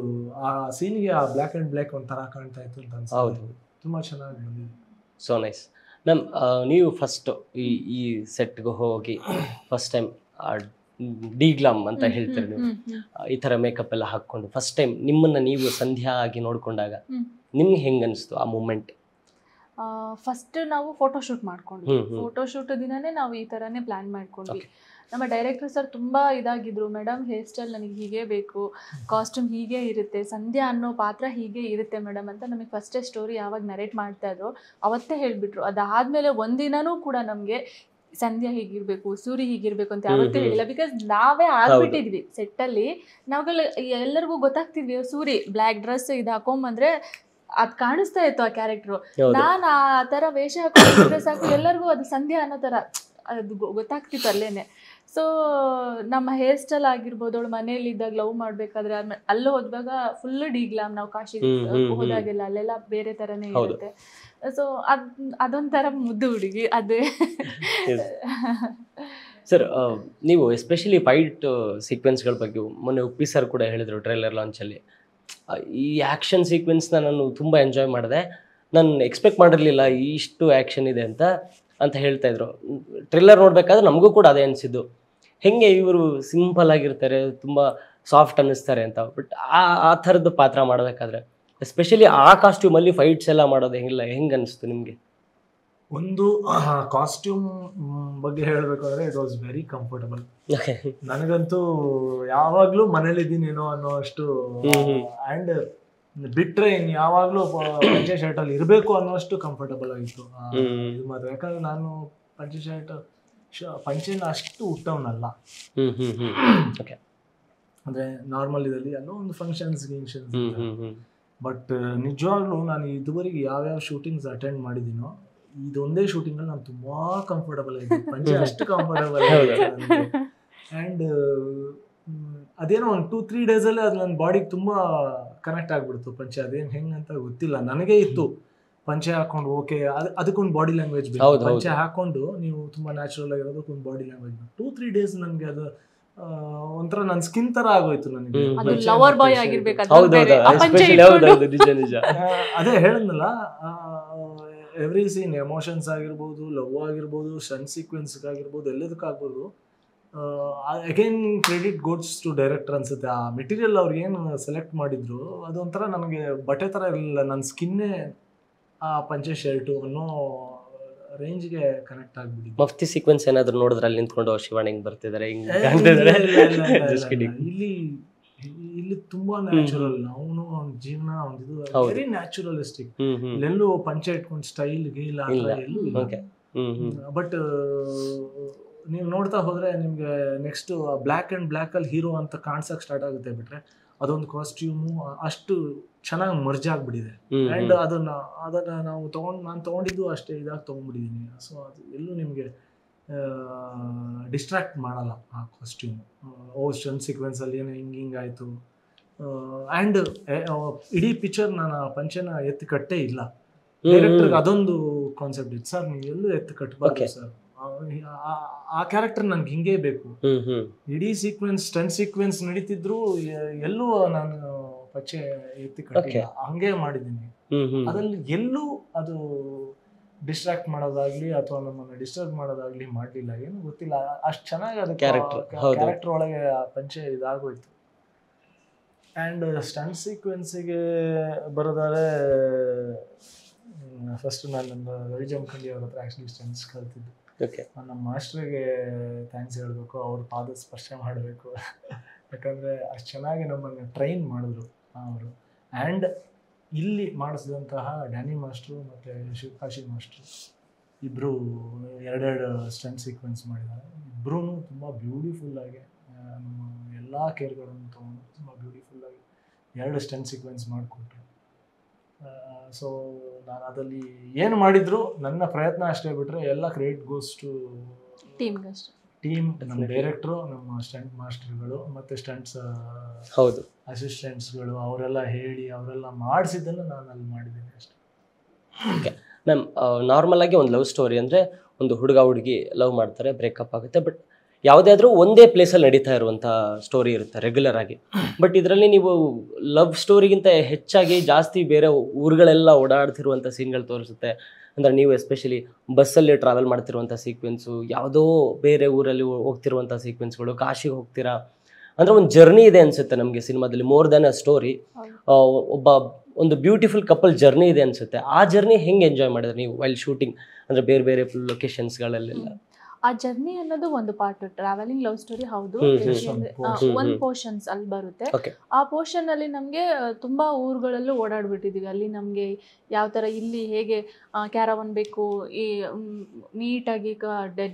[SPEAKER 2] ಆ ಸೀನ್ಗೆ ಆ ಬ್ಲ್ಯಾಕ್ ಆ್ಯಂಡ್ ಬ್ಲ್ಯಾಕ್ ಒಂಥರ ಕಾಣ್ತಾ ಇತ್ತು ಅಂತ ಅನ್ಸುತ್ತೆ. ತುಂಬ ಚೆನ್ನಾಗಿ ಬಂದಿದೆ.
[SPEAKER 1] So nice ma'am. ನೀವು ಫಸ್ಟ್ ಈ ಸೆಟ್ಗೆ ಹೋಗಿ ಫಸ್ಟ್ ಟೈಮ್ ಡಿಗ್ಲಾಮ್ ಅಂತ ಹೇಳ್ತಾರೆ ನೀವು, ಈ ಥರ ಮೇಕಪ್ ಎಲ್ಲ ಹಾಕ್ಕೊಂಡು ಫಸ್ಟ್ ಟೈಮ್ ನಿಮ್ಮನ್ನು ನೀವು ಸಂಧ್ಯಾ ಆಗಿ ನೋಡ್ಕೊಂಡಾಗ ನಿಮ್ಗೆ ಹೆಂಗೆ ಅನಿಸ್ತು ಆ ಮೂಮೆಂಟ್?
[SPEAKER 3] ಫಸ್ಟ್ ನಾವು ಫೋಟೋಶೂಟ್ ಮಾಡ್ಕೊಂಡ್ವಿ. ಫೋಟೋಶೂಟ್ ದಿನನೇ ನಾವು ಈ ಥರನೇ ಪ್ಲ್ಯಾನ್ ಮಾಡ್ಕೊಂಡ್ವಿ. ನಮ್ಮ ಡೈರೆಕ್ಟರ್ ಸರ್ ತುಂಬ ಇದಾಗಿದ್ರು, ಮೇಡಮ್ ಹೇರ್ ಸ್ಟೈಲ್ ನನಗೆ ಹೀಗೆ ಬೇಕು, ಕಾಸ್ಟ್ಯೂಮ್ ಹೀಗೆ ಇರುತ್ತೆ, ಸಂಧ್ಯಾ ಅನ್ನೋ ಪಾತ್ರ ಹೀಗೆ ಇರುತ್ತೆ ಮೇಡಮ್ ಅಂತ ನಮಗೆ ಫಸ್ಟೇ ಸ್ಟೋರಿ ಯಾವಾಗ ನರೇಟ್ ಮಾಡ್ತಾ ಇದ್ರು ಅವತ್ತೇ ಹೇಳಿಬಿಟ್ರು. ಅದಾದಮೇಲೆ ಒಂದಿನನೂ ಕೂಡ ನಮಗೆ ಸಂಧ್ಯಾ ಹೀಗಿರ್ಬೇಕು, ಸೂರಿ ಹೀಗಿರ್ಬೇಕು ಅಂತ ಯಾವತ್ತೂ ಹೇಳಿಲ್ಲ. ಬಿಕಾಸ್ ನಾವೇ ಆಗ್ಬಿಟ್ಟಿದ್ವಿ ಸೆಟ್ಟಲ್ಲಿ. ನಾವುಗಳು ಎಲ್ಲರಿಗೂ ಗೊತ್ತಾಗ್ತಿದ್ವಿ, ಸೂರಿ ಬ್ಲ್ಯಾಕ್ ಡ್ರೆಸ್ ಇದು ಹಾಕೊಂಬಂದ್ರೆ ಅದು ಕಾಣಿಸ್ತಾ ಇತ್ತು ಆ ಕ್ಯಾರೆಕ್ಟ್ರು. ನಾನು ಆ ಥರ ವೇಷ ಹಾಕೊಂಡ್ರೆ ಸಾಕು ಎಲ್ಲರಿಗೂ ಅದು ಸಂಧ್ಯಾ ಅನ್ನೋ ಥರ ಅದು ಗೊತ್ತಾಗ್ತಿತ್ತು ಅಲ್ಲೇನೆ. ಸೊ ನಮ್ಮ ಹೇರ್ ಸ್ಟೈಲ್ ಆಗಿರ್ಬೋದು, ಅವಳು ಮನೇಲಿ ಇದ್ದಾಗ ಲವ್ ಮಾಡ್ಬೇಕಾದ್ರೆ ಅಲ್ಲೂ ಹೋದಾಗ ಫುಲ್ ಡಿಗ್ಲಾಮ್, ನಾವು ಕಾಶಿಗೆ ಹೋದಾಗೆಲ್ಲ ಅಲ್ಲೆಲ್ಲ ಬೇರೆ ಥರನೇ ಇರುತ್ತೆ. ಸೊ ಅದೊಂಥರ ಮುದ್ದು ಹುಡುಗಿ ಅದೇ.
[SPEAKER 1] ಸರ್ ನೀವು ಎಸ್ಪೆಷಲಿ ಫೈಟ್ ಸೀಕ್ವೆನ್ಸ್ಗಳ ಬಗ್ಗೆ ಮೊನ್ನೆ ಉಪ್ಪಿ ಸರ್ ಕೂಡ ಹೇಳಿದರು ಟ್ರೈಲರ್ ಲಾಂಚಲ್ಲಿ, ಈ ಆ್ಯಕ್ಷನ್ ಸೀಕ್ವೆನ್ಸ್ನ ನಾನು ತುಂಬ ಎಂಜಾಯ್ ಮಾಡಿದೆ, ನಾನು ಎಕ್ಸ್ಪೆಕ್ಟ್ ಮಾಡಿರಲಿಲ್ಲ ಇಷ್ಟು ಆ್ಯಕ್ಷನ್ ಇದೆ ಅಂತ. ಅಂತ ಹೇಳ್ತಾ ಇದ್ರು. ಟ್ರಿಲ್ಲರ್ ನೋಡ್ಬೇಕಾದ್ರೆ ನಮಗೂ ಕೂಡ ಅದೇ ಅನಿಸಿದ್ದು, ಹೆಂಗೆ ಇವರು ಸಿಂಪಲ್ ಆಗಿರ್ತಾರೆ, ತುಂಬ ಸಾಫ್ಟ್ ಅನ್ನಿಸ್ತಾರೆ ಅಂತ. ಬಟ್ ಆ ಥರದ್ದು ಪಾತ್ರ ಮಾಡಬೇಕಾದ್ರೆ ಎಸ್ಪೆಷಲಿ ಆ ಕಾಸ್ಟ್ಯೂಮಲ್ಲಿ ಫೈಟ್ಸ್ ಎಲ್ಲ ಮಾಡೋದು ಹೆಂಗೆ ಅನಿಸ್ತು ನಿಮಗೆ?
[SPEAKER 2] ಒಂದು ಕಾಸ್ಟ್ಯೂಮ್ ಬಗ್ಗೆ ಹೇಳಬೇಕು ಅಂದರೆ ಇಟ್ ವಾಸ್ ವೆರಿ ಕಂಫರ್ಟಬಲ್. ನನಗಂತೂ ಯಾವಾಗಲೂ ಮನೇಲಿದ್ದೀನೇನೋ ಅನ್ನೋ ಅಷ್ಟು, ಆ್ಯಂಡ್ ಬಿಟ್ಟರೆ ಇನ್ನು ಯಾವಾಗಲೂ ಪಂಚೆ ಶರ್ಟಲ್ಲಿ ಇರಬೇಕು ಅನ್ನೋಷ್ಟು ಕಂಫರ್ಟಬಲ್ ಆಗಿತ್ತು ಇದು ಮಾತ್ರ. ಯಾಕಂದರೆ ನಾನು ಪಂಚೆ ಪಂಚೆನ ಅಷ್ಟು ಉಟ್ಟವನಲ್ಲ. ಅಂದರೆ ನಾರ್ಮಲ್ ಇದರಲ್ಲಿ ಎಲ್ಲೋ ಒಂದು ಫಂಕ್ಷನ್ಸ್ ಬಟ್ ನಿಜವಾಗ್ಲೂ ನಾನು ಇದುವರೆಗೆ ಯಾವ್ಯಾವ ಶೂಟಿಂಗ್ಸ್ ಅಟೆಂಡ್ ಮಾಡಿದ್ದೀನೋ ಇದೊಂದೇ ಶೂಟಿಂಗಲ್ಲಿ ನಾನು ತುಂಬಾ ಕಂಫರ್ಟಬಲ್ ಆಗಿದೆ. ಪಂಚೆ ಅಷ್ಟು ಕಂಫರ್ಟಬಲ್ ಆಗಿದೆ. ಆ್ಯಂಡ್ ಅದೇನೋ ಒಂದು 2-3 ಡೇಸಲ್ಲೇ ಅದು ನನ್ನ ಬಾಡಿಗೆ ತುಂಬಾ ಕನೆಕ್ಟ್ ಆಗ್ಬಿಡ್ತು ಪಂಚೆ. ಅದೇನು ಹೆಂಗಂತ ಗೊತ್ತಿಲ್ಲ, ನನಗೇ ಇತ್ತು ಪಂಚೆ ಹಾಕೊಂಡು ಓಕೆ ಅದಕ್ಕೊಂದು ಬಾಡಿ ಲ್ಯಾಂಗ್ವೇಜ್ ಬೇಕು. ಪಂಚೆ ಹಾಕೊಂಡು ನೀವು ತುಂಬಾ ನ್ಯಾಚುರಲ್ ಆಗಿರೋದಕ್ಕೊಂದು ಬಾಡಿ ಲ್ಯಾಂಗ್ವೇಜ್ ಬೇಕು. 2-3 ಡೇಸ್ ನನಗೆ ಅದು ಒಂಥರ ನನ್ನ ಸ್ಕಿನ್ ತರ ಆಗೋಯ್ತು ನನಗೆ. ಅದೇ ಹೇಳಿದ್ನಲ್ಲ, ಎವ್ರಿ ಸೀನ್ ಎಮೋಷನ್ಸ್ ಆಗಿರ್ಬೋದು, ಲವ್ ಆಗಿರ್ಬೋದು, ಸ್ಟಂಟ್ ಸೀಕ್ವೆನ್ಸ್ ಆಗಿರ್ಬೋದು, ಎಲ್ಲದಕ್ಕಾಗ್ಬೋದು. Again credit goes to director ಅನ್ಸುತ್ತೆ. ಆ ಮೆಟೀರಿಯಲ್ ಅವ್ರು ಏನು ಸೆಲೆಕ್ಟ್ ಮಾಡಿದ್ರು ಅದೊಂಥರ ನನಗೆ ಬಟ್ಟೆ ಥರ ಇರಲಿಲ್ಲ, ನನ್ನ ಸ್ಕಿನ್ನೇ ಆ ಪಂಚೆ ಶರ್ಟು ಅನ್ನೋ ರೇಂಜ್ಗೆ ಕನೆಕ್ಟ್ ಆಗ್ಬಿಟ್ಟಿದೆ.
[SPEAKER 1] ಮಫ್ತಿ ಸೀಕ್ವೆನ್ಸ್ ಏನಾದ್ರು ನೋಡಿದ್ರೆ ಅಲ್ಲಿ ನಿಂತ್ಕೊಂಡು ಶಿವಣ್ಣ ಹಿಂಗ್ ಬರ್ತಿದ್ದಾರೆ,
[SPEAKER 2] ಇಲ್ಲಿ ತುಂಬಾ ನ್ಯಾಚುರಲ್. ಅವನು ಅವ್ನ ಜೀವನ ಒಂದು ವೆರಿ ನ್ಯಾಚುರಲಿಸ್ಟಿಕ್. ಇಲ್ಲೆಲ್ಲೂ ಪಂಚೆ ಇಟ್ಕೊಂಡು ಸ್ಟೈಲ್ ಗೀಲ್ ಎಲ್ಲೂ ಇಲ್ಲ. ಬಟ್ ನೀವು ನೋಡ್ತಾ ಹೋದ್ರೆ ನಿಮ್ಗೆ ನೆಕ್ಸ್ಟ್ ಬ್ಲ್ಯಾಕ್ ಅಂಡ್ ಬ್ಲ್ಯಾಕ್ ಅಲ್ಲಿ ಹೀರೋ ಅಂತ ಕಾಣಿಸಕ್ ಸ್ಟಾರ್ಟ್ ಆಗುತ್ತೆ. ಬಿಟ್ರೆ ಅದೊಂದು ಕಾಸ್ಟ್ಯೂಮು ಅಷ್ಟು ಚೆನ್ನಾಗಿ ಮರ್ಜ್ ಆಗ್ಬಿಟ್ಟಿದೆ. ಅಂಡ್ ಅದನ್ನ ನಾನು ತಗೊಂಡಿದ್ದು ಅಷ್ಟೇ ಇದಾಗಿ ತಗೊಂಡ್ಬಿಟ್ಟಿದ್ದೀನಿ. ಸೊ ಅದು ಎಲ್ಲೂ ನಿಮ್ಗೆ ಡಿಸ್ಟ್ರಾಕ್ಟ್ ಮಾಡಲ್ಲ ಆ ಕಾಸ್ಟ್ಯೂಮ್. ಸ್ಟಂಟ್ ಸೀಕ್ವೆನ್ಸ್ ಅಲ್ಲಿ ಏನೋ ಹಿಂಗಾಯ್ತು. ಆ್ಯಂಡ್ ಇಡೀ ಪಿಕ್ಚರ್ ನಾನು ಪಂಚೆನ ಎತ್ತು ಕಟ್ಟೇ ಇಲ್ಲ. ಡೈರೆಕ್ಟರ್ಗೆ ಅದೊಂದು ಕಾನ್ಸೆಪ್ಟ್ ಇತ್ತು, ಸರ್ ನೀವು ಎಲ್ಲೂ ಎತ್ತು ಕಟ್ಟಬಾರ್ದು ಸರ್, ಆ ಕ್ಯಾರೆಕ್ಟರ್ ನನ್ಗೆ ಹಿಂಗೇ ಬೇಕು. ಇಡೀ ಸೀಕ್ವೆನ್ಸ್ ಸ್ಟಂಟ್ ಸೀಕ್ವೆನ್ಸ್ ನಡೀತಿದ್ರು ಎಲ್ಲೂ ನಾನು ಪಂಚೆ ಎತ್ತಿ ಕಟ್ಟಿಲ್ಲ, ಹಂಗೆ ಮಾಡಿದ್ದೀನಿ. ಅದ್ರಲ್ಲಿ ಎಲ್ಲೂ ಅದು ಡಿಸ್ಟ್ರಾಕ್ಟ್ ಮಾಡೋದಾಗ್ಲಿ ಅಥವಾ ನಮ್ಮನ್ನ ಡಿಸ್ಟರ್ಬ್ ಮಾಡೋದಾಗ್ಲಿ ಮಾಡಲಿಲ್ಲ. ಏನು ಗೊತ್ತಿಲ್ಲ, ಅಷ್ಟು ಚೆನ್ನಾಗಿ ಅದು ಕ್ಯಾರೆಕ್ಟರ್ ಒಳಗೆ ಆ ಪಂಚೆ ಇದಾಗೋಯ್ತು. ಆ್ಯಂಡ್ ಸ್ಟಂಟ್ ಸೀಕ್ವೆನ್ಸಿಗೆ ಬರೋದಾದ್ರೆ ಫಸ್ಟ್ ನಾನು ರವಿ ಜಮಖಂಡಿ ಅವ್ರ ಹತ್ರ ಆ್ಯಕ್ಚುಲಿ ಸ್ಟಂಟ್ಸ್ ಕಲ್ತಿದ್ದು. ನಮ್ಮ ಮಾಸ್ಟ್ರಿಗೆ ಥ್ಯಾಂಕ್ಸ್ ಹೇಳಬೇಕು, ಅವ್ರ ಪಾದ ಸ್ಪರ್ಶ ಮಾಡಬೇಕು. ಯಾಕಂದರೆ ಅಷ್ಟು ಚೆನ್ನಾಗಿ ನಮ್ಮನ್ನು ಟ್ರೈನ್ ಮಾಡಿದ್ರು ಅವರು. ಆ್ಯಂಡ್ ಇಲ್ಲಿ ಮಾಡಿಸಿದಂತಹ ಡ್ಯಾನಿ ಮಾಸ್ಟ್ರು ಮತ್ತು ಶಿವಕಾಶಿ ಮಾಸ್ಟ್ರು ಇಬ್ಬರು ಎರಡೆರಡು ಸ್ಟಂಟ್ ಸೀಕ್ವೆನ್ಸ್ ಮಾಡಿದ್ದಾರೆ. ಇಬ್ಬರೂ ತುಂಬ ಬ್ಯೂಟಿಫುಲ್ಲಾಗಿ ನಮ್ಮ ಎಲ್ಲ ಕೇರ್ಗಳನ್ನು ತೊಗೊಂಡು ತುಂಬ ಬ್ಯೂಟಿಫುಲ್ಲಾಗಿ 2 ಸ್ಟಂಟ್ ಸೀಕ್ವೆನ್ಸ್ ಮಾಡಿಕೊಟ್ರು. ಸೊ ನಾನು ಅದರಲ್ಲಿ ಏನು ಮಾಡಿದ್ರು ನನ್ನ ಪ್ರಯತ್ನ ಅಷ್ಟೇ, ಬಿಟ್ಟರೆ ಎಲ್ಲ ಕ್ರೆಡಿಟ್ ಗೋಸ್ ಟು ಟೀಮ್, ನಮ್ಮ ಡೈರೆಕ್ಟ್ರು, ನಮ್ಮ ಸ್ಟಂಟ್ ಮಾಸ್ಟರ್ಗಳು ಮತ್ತು ಸ್ಟಂಟ್ಸ್ ಅಸಿಸ್ಟೆಂಟ್ಸ್ಗಳು, ಅವರೆಲ್ಲ ಹೇಳಿ ಅವರೆಲ್ಲ ಮಾಡಿಸಿದ್ದನ್ನು ನಾನು ಅಲ್ಲಿ ಮಾಡಿದ್ದೀನಿ ಅಷ್ಟೇ.
[SPEAKER 1] ಓಕೆ ಮ್ಯಾಮ್, ನಾರ್ಮಲ್ ಆಗಿ ಒಂದು ಲವ್ ಸ್ಟೋರಿ ಅಂದರೆ ಒಂದು ಹುಡುಗ ಹುಡುಗಿ ಲವ್ ಮಾಡ್ತಾರೆ, ಬ್ರೇಕಪ್ ಆಗುತ್ತೆ. ಬಟ್ ಯಾವುದೇ ಆದರೂ ಒಂದೇ ಪ್ಲೇಸಲ್ಲಿ ನಡೀತಾ ಇರುವಂಥ ಸ್ಟೋರಿ ಇರುತ್ತೆ ರೆಗ್ಯುಲರ್ ಆಗಿ. ಬಟ್ ಇದರಲ್ಲಿ ನೀವು ಲವ್ ಸ್ಟೋರಿಗಿಂತ ಹೆಚ್ಚಾಗಿ ಜಾಸ್ತಿ ಬೇರೆ ಊರುಗಳೆಲ್ಲ ಓಡಾಡ್ತಿರುವಂಥ ಸೀನ್ಗಳು ತೋರಿಸುತ್ತೆ. ಅಂದರೆ ನೀವು ಎಸ್ಪೆಷಲಿ ಬಸ್ಸಲ್ಲಿ ಟ್ರಾವೆಲ್ ಮಾಡ್ತಿರುವಂಥ ಸೀಕ್ವೆನ್ಸು, ಯಾವುದೋ ಬೇರೆ ಊರಲ್ಲಿ ಹೋಗ್ತಿರುವಂಥ ಸೀಕ್ವೆನ್ಸ್ಗಳು, ಕಾಶಿಗೆ ಹೋಗ್ತೀರಾ ಅಂದರೆ ಒಂದು ಜರ್ನಿ ಇದೆ ಅನಿಸುತ್ತೆ ನಮಗೆ ಸಿನಿಮಾದಲ್ಲಿ. ಮೋರ್ ದ್ಯಾನ್ ಅ ಸ್ಟೋರಿ, ಒಂದು ಬ್ಯೂಟಿಫುಲ್ ಕಪಲ್ ಜರ್ನಿ ಇದೆ ಅನಿಸುತ್ತೆ. ಆ ಜರ್ನಿ ಹೆಂಗೆ ಎಂಜಾಯ್ ಮಾಡಿದ್ರೆ ನೀವು ವೈಲ್ ಶೂಟಿಂಗ್, ಅಂದರೆ ಬೇರೆ ಬೇರೆ ಲೊಕೇಶನ್ಸ್ಗಳಲ್ಲೆಲ್ಲ?
[SPEAKER 3] ಆ ಜರ್ನಿ ಅನ್ನೋದು ಒಂದು ಪಾರ್ಟ್. ಟ್ರಾವೆಲಿಂಗ್ ಲವ್ ಸ್ಟೋರಿ ಹೌದು, ಒಂದು ಪೋರ್ಷನ್ಸ್ ಅಲ್ಲಿ ಬರುತ್ತೆ. ಆ ಪೋರ್ಷನ್ ಅಲ್ಲಿ ನಮ್ಗೆ ತುಂಬಾ ಊರುಗಳಲ್ಲೂ ಓಡಾಡ್ಬಿಟ್ಟಿದೀವಿ. ಅಲ್ಲಿ ನಮ್ಗೆ ಯಾವ ತರ ಇಲ್ಲಿ ಹೇಗೆ ಕ್ಯಾರವನ್ ಬೇಕು, ಈ ನೀಟಾಗಿ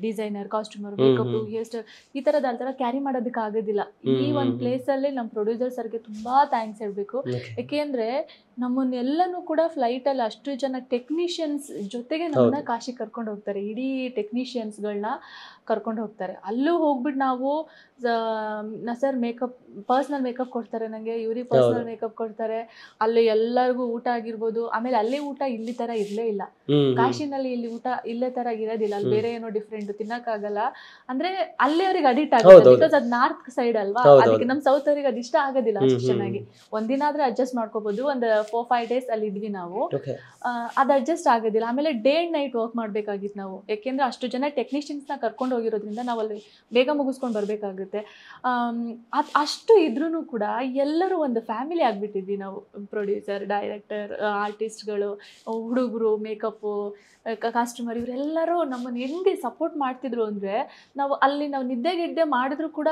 [SPEAKER 3] designer, customer, makeup, hair style, ಈ ಥರ ಕ್ಯಾರಿ ಮಾಡೋದಕ್ಕೆ ಆಗೋದಿಲ್ಲ. ಈ ಒಂದು ಪ್ಲೇಸಲ್ಲಿ ನಮ್ಮ ಪ್ರೊಡ್ಯೂಸರ್ಸ್ಗೆ ತುಂಬಾ ಥ್ಯಾಂಕ್ಸ್ ಹೇಳಬೇಕು. ಯಾಕೆಂದ್ರೆ ನಮ್ಮನ್ನೆಲ್ಲನೂ ಕೂಡ ಫ್ಲೈಟಲ್ಲಿ ಅಷ್ಟು ಜನ ಟೆಕ್ನಿಷಿಯನ್ಸ್ ಜೊತೆಗೆ ನಮ್ಮನ್ನ ಕಾಶಿ ಕರ್ಕೊಂಡು ಹೋಗ್ತಾರೆ. ಇಡೀ ಟೆಕ್ನಿಷಿಯನ್ಸ್ಗಳನ್ನ ಕರ್ಕೊಂಡು ಹೋಗ್ತಾರೆ. ಅಲ್ಲೂ ಹೋಗ್ಬಿಟ್ಟು ನಾವು ಸರ್ ಮೇಕಪ್ ಪರ್ಸ್ನಲ್ ಮೇಕಪ್ ಕೊಡ್ತಾರೆ ನನಗೆ, ಇವ್ರಿಗೆ ಪರ್ಸ್ನಲ್ ಮೇಕಪ್ ಕೊಡ್ತಾರೆ. ಅಲ್ಲಿ ಎಲ್ಲರಿಗೂ ಊಟ ಆಗಿರ್ಬೋದು. ಆಮೇಲೆ ಅಲ್ಲಿ ಊಟ ಇಲ್ಲಿ ಥರ ಇರಲೇ ಇಲ್ಲ. ಕಾಶಿನಲ್ಲಿ ಇಲ್ಲಿ ಊಟ ಇಲ್ಲೇ ಥರ ಇರೋದಿಲ್ಲ. ಅಲ್ಲಿ ಬೇರೆ ಏನೋ ಡಿಫ್ರೆಂಟ್ ತಿನ್ನಕ್ಕಾಗಲ್ಲ. ಅಂದರೆ ಅಲ್ಲಿ ಅವ್ರಿಗೆ ಅಡಿಕ್ಟ್ ಆಗುತ್ತೆ. ಬಿಕಾಸ್ ಅದು ನಾರ್ತ್ ಸೈಡ್ ಅಲ್ವಾ, ಅದಕ್ಕೆ ನಮ್ಮ ಸೌತ್ ಅವ್ರಿಗೆ ಅದು ಇಷ್ಟ ಆಗೋದಿಲ್ಲ ಅಷ್ಟು ಚೆನ್ನಾಗಿ. ಒಂದಿನ ಆದ್ರೆ ಅಡ್ಜಸ್ಟ್ ಮಾಡ್ಕೋಬಹುದು. ಒಂದು 4-5 days ಅಲ್ಲಿ ಇದ್ವಿ ನಾವು. ಅದು ಅಡ್ಜಸ್ಟ್ ಆಗೋದಿಲ್ಲ. ಆಮೇಲೆ ಡೇ ಅಂಡ್ ನೈಟ್ ವರ್ಕ್ ಮಾಡ್ಬೇಕಾಗಿತ್ತು ನಾವು. ಯಾಕೆಂದ್ರೆ ಅಷ್ಟು ಜನ ಟೆಕ್ನಿಷಿಯನ್ಸ್ನ ಕರ್ಕೊಂಡು ಹೋಗಿರೋದ್ರಿಂದ ನಾವು ಅಲ್ಲಿ ಬೇಗ ಮುಗಿಸ್ಕೊಂಡು ಬರಬೇಕಾಗುತ್ತೆ. ಅಷ್ಟು ಇದ್ರೂ ಕೂಡ ಎಲ್ಲರೂ ಒಂದು ಫ್ಯಾಮಿಲಿ ಆಗಿಬಿಟ್ಟಿದ್ವಿ ನಾವು. ಪ್ರೊಡ್ಯೂಸರ್, ಡೈರೆಕ್ಟರ್, ಆರ್ಟಿಸ್ಟ್ಗಳು, ಹುಡುಗರು, ಮೇಕಪ್ಪು, ಕಾಸ್ಟ್ಯೂಮರ್, ಇವರೆಲ್ಲರೂ ನಮ್ಮನ್ನು ಹೆಂಗೆ ಸಪೋರ್ಟ್ ಮಾಡ್ತಿದ್ರು ಅಂದರೆ ನಾವು ನಿದ್ದೆಗಿದ್ದೆ ಮಾಡಿದ್ರು ಕೂಡ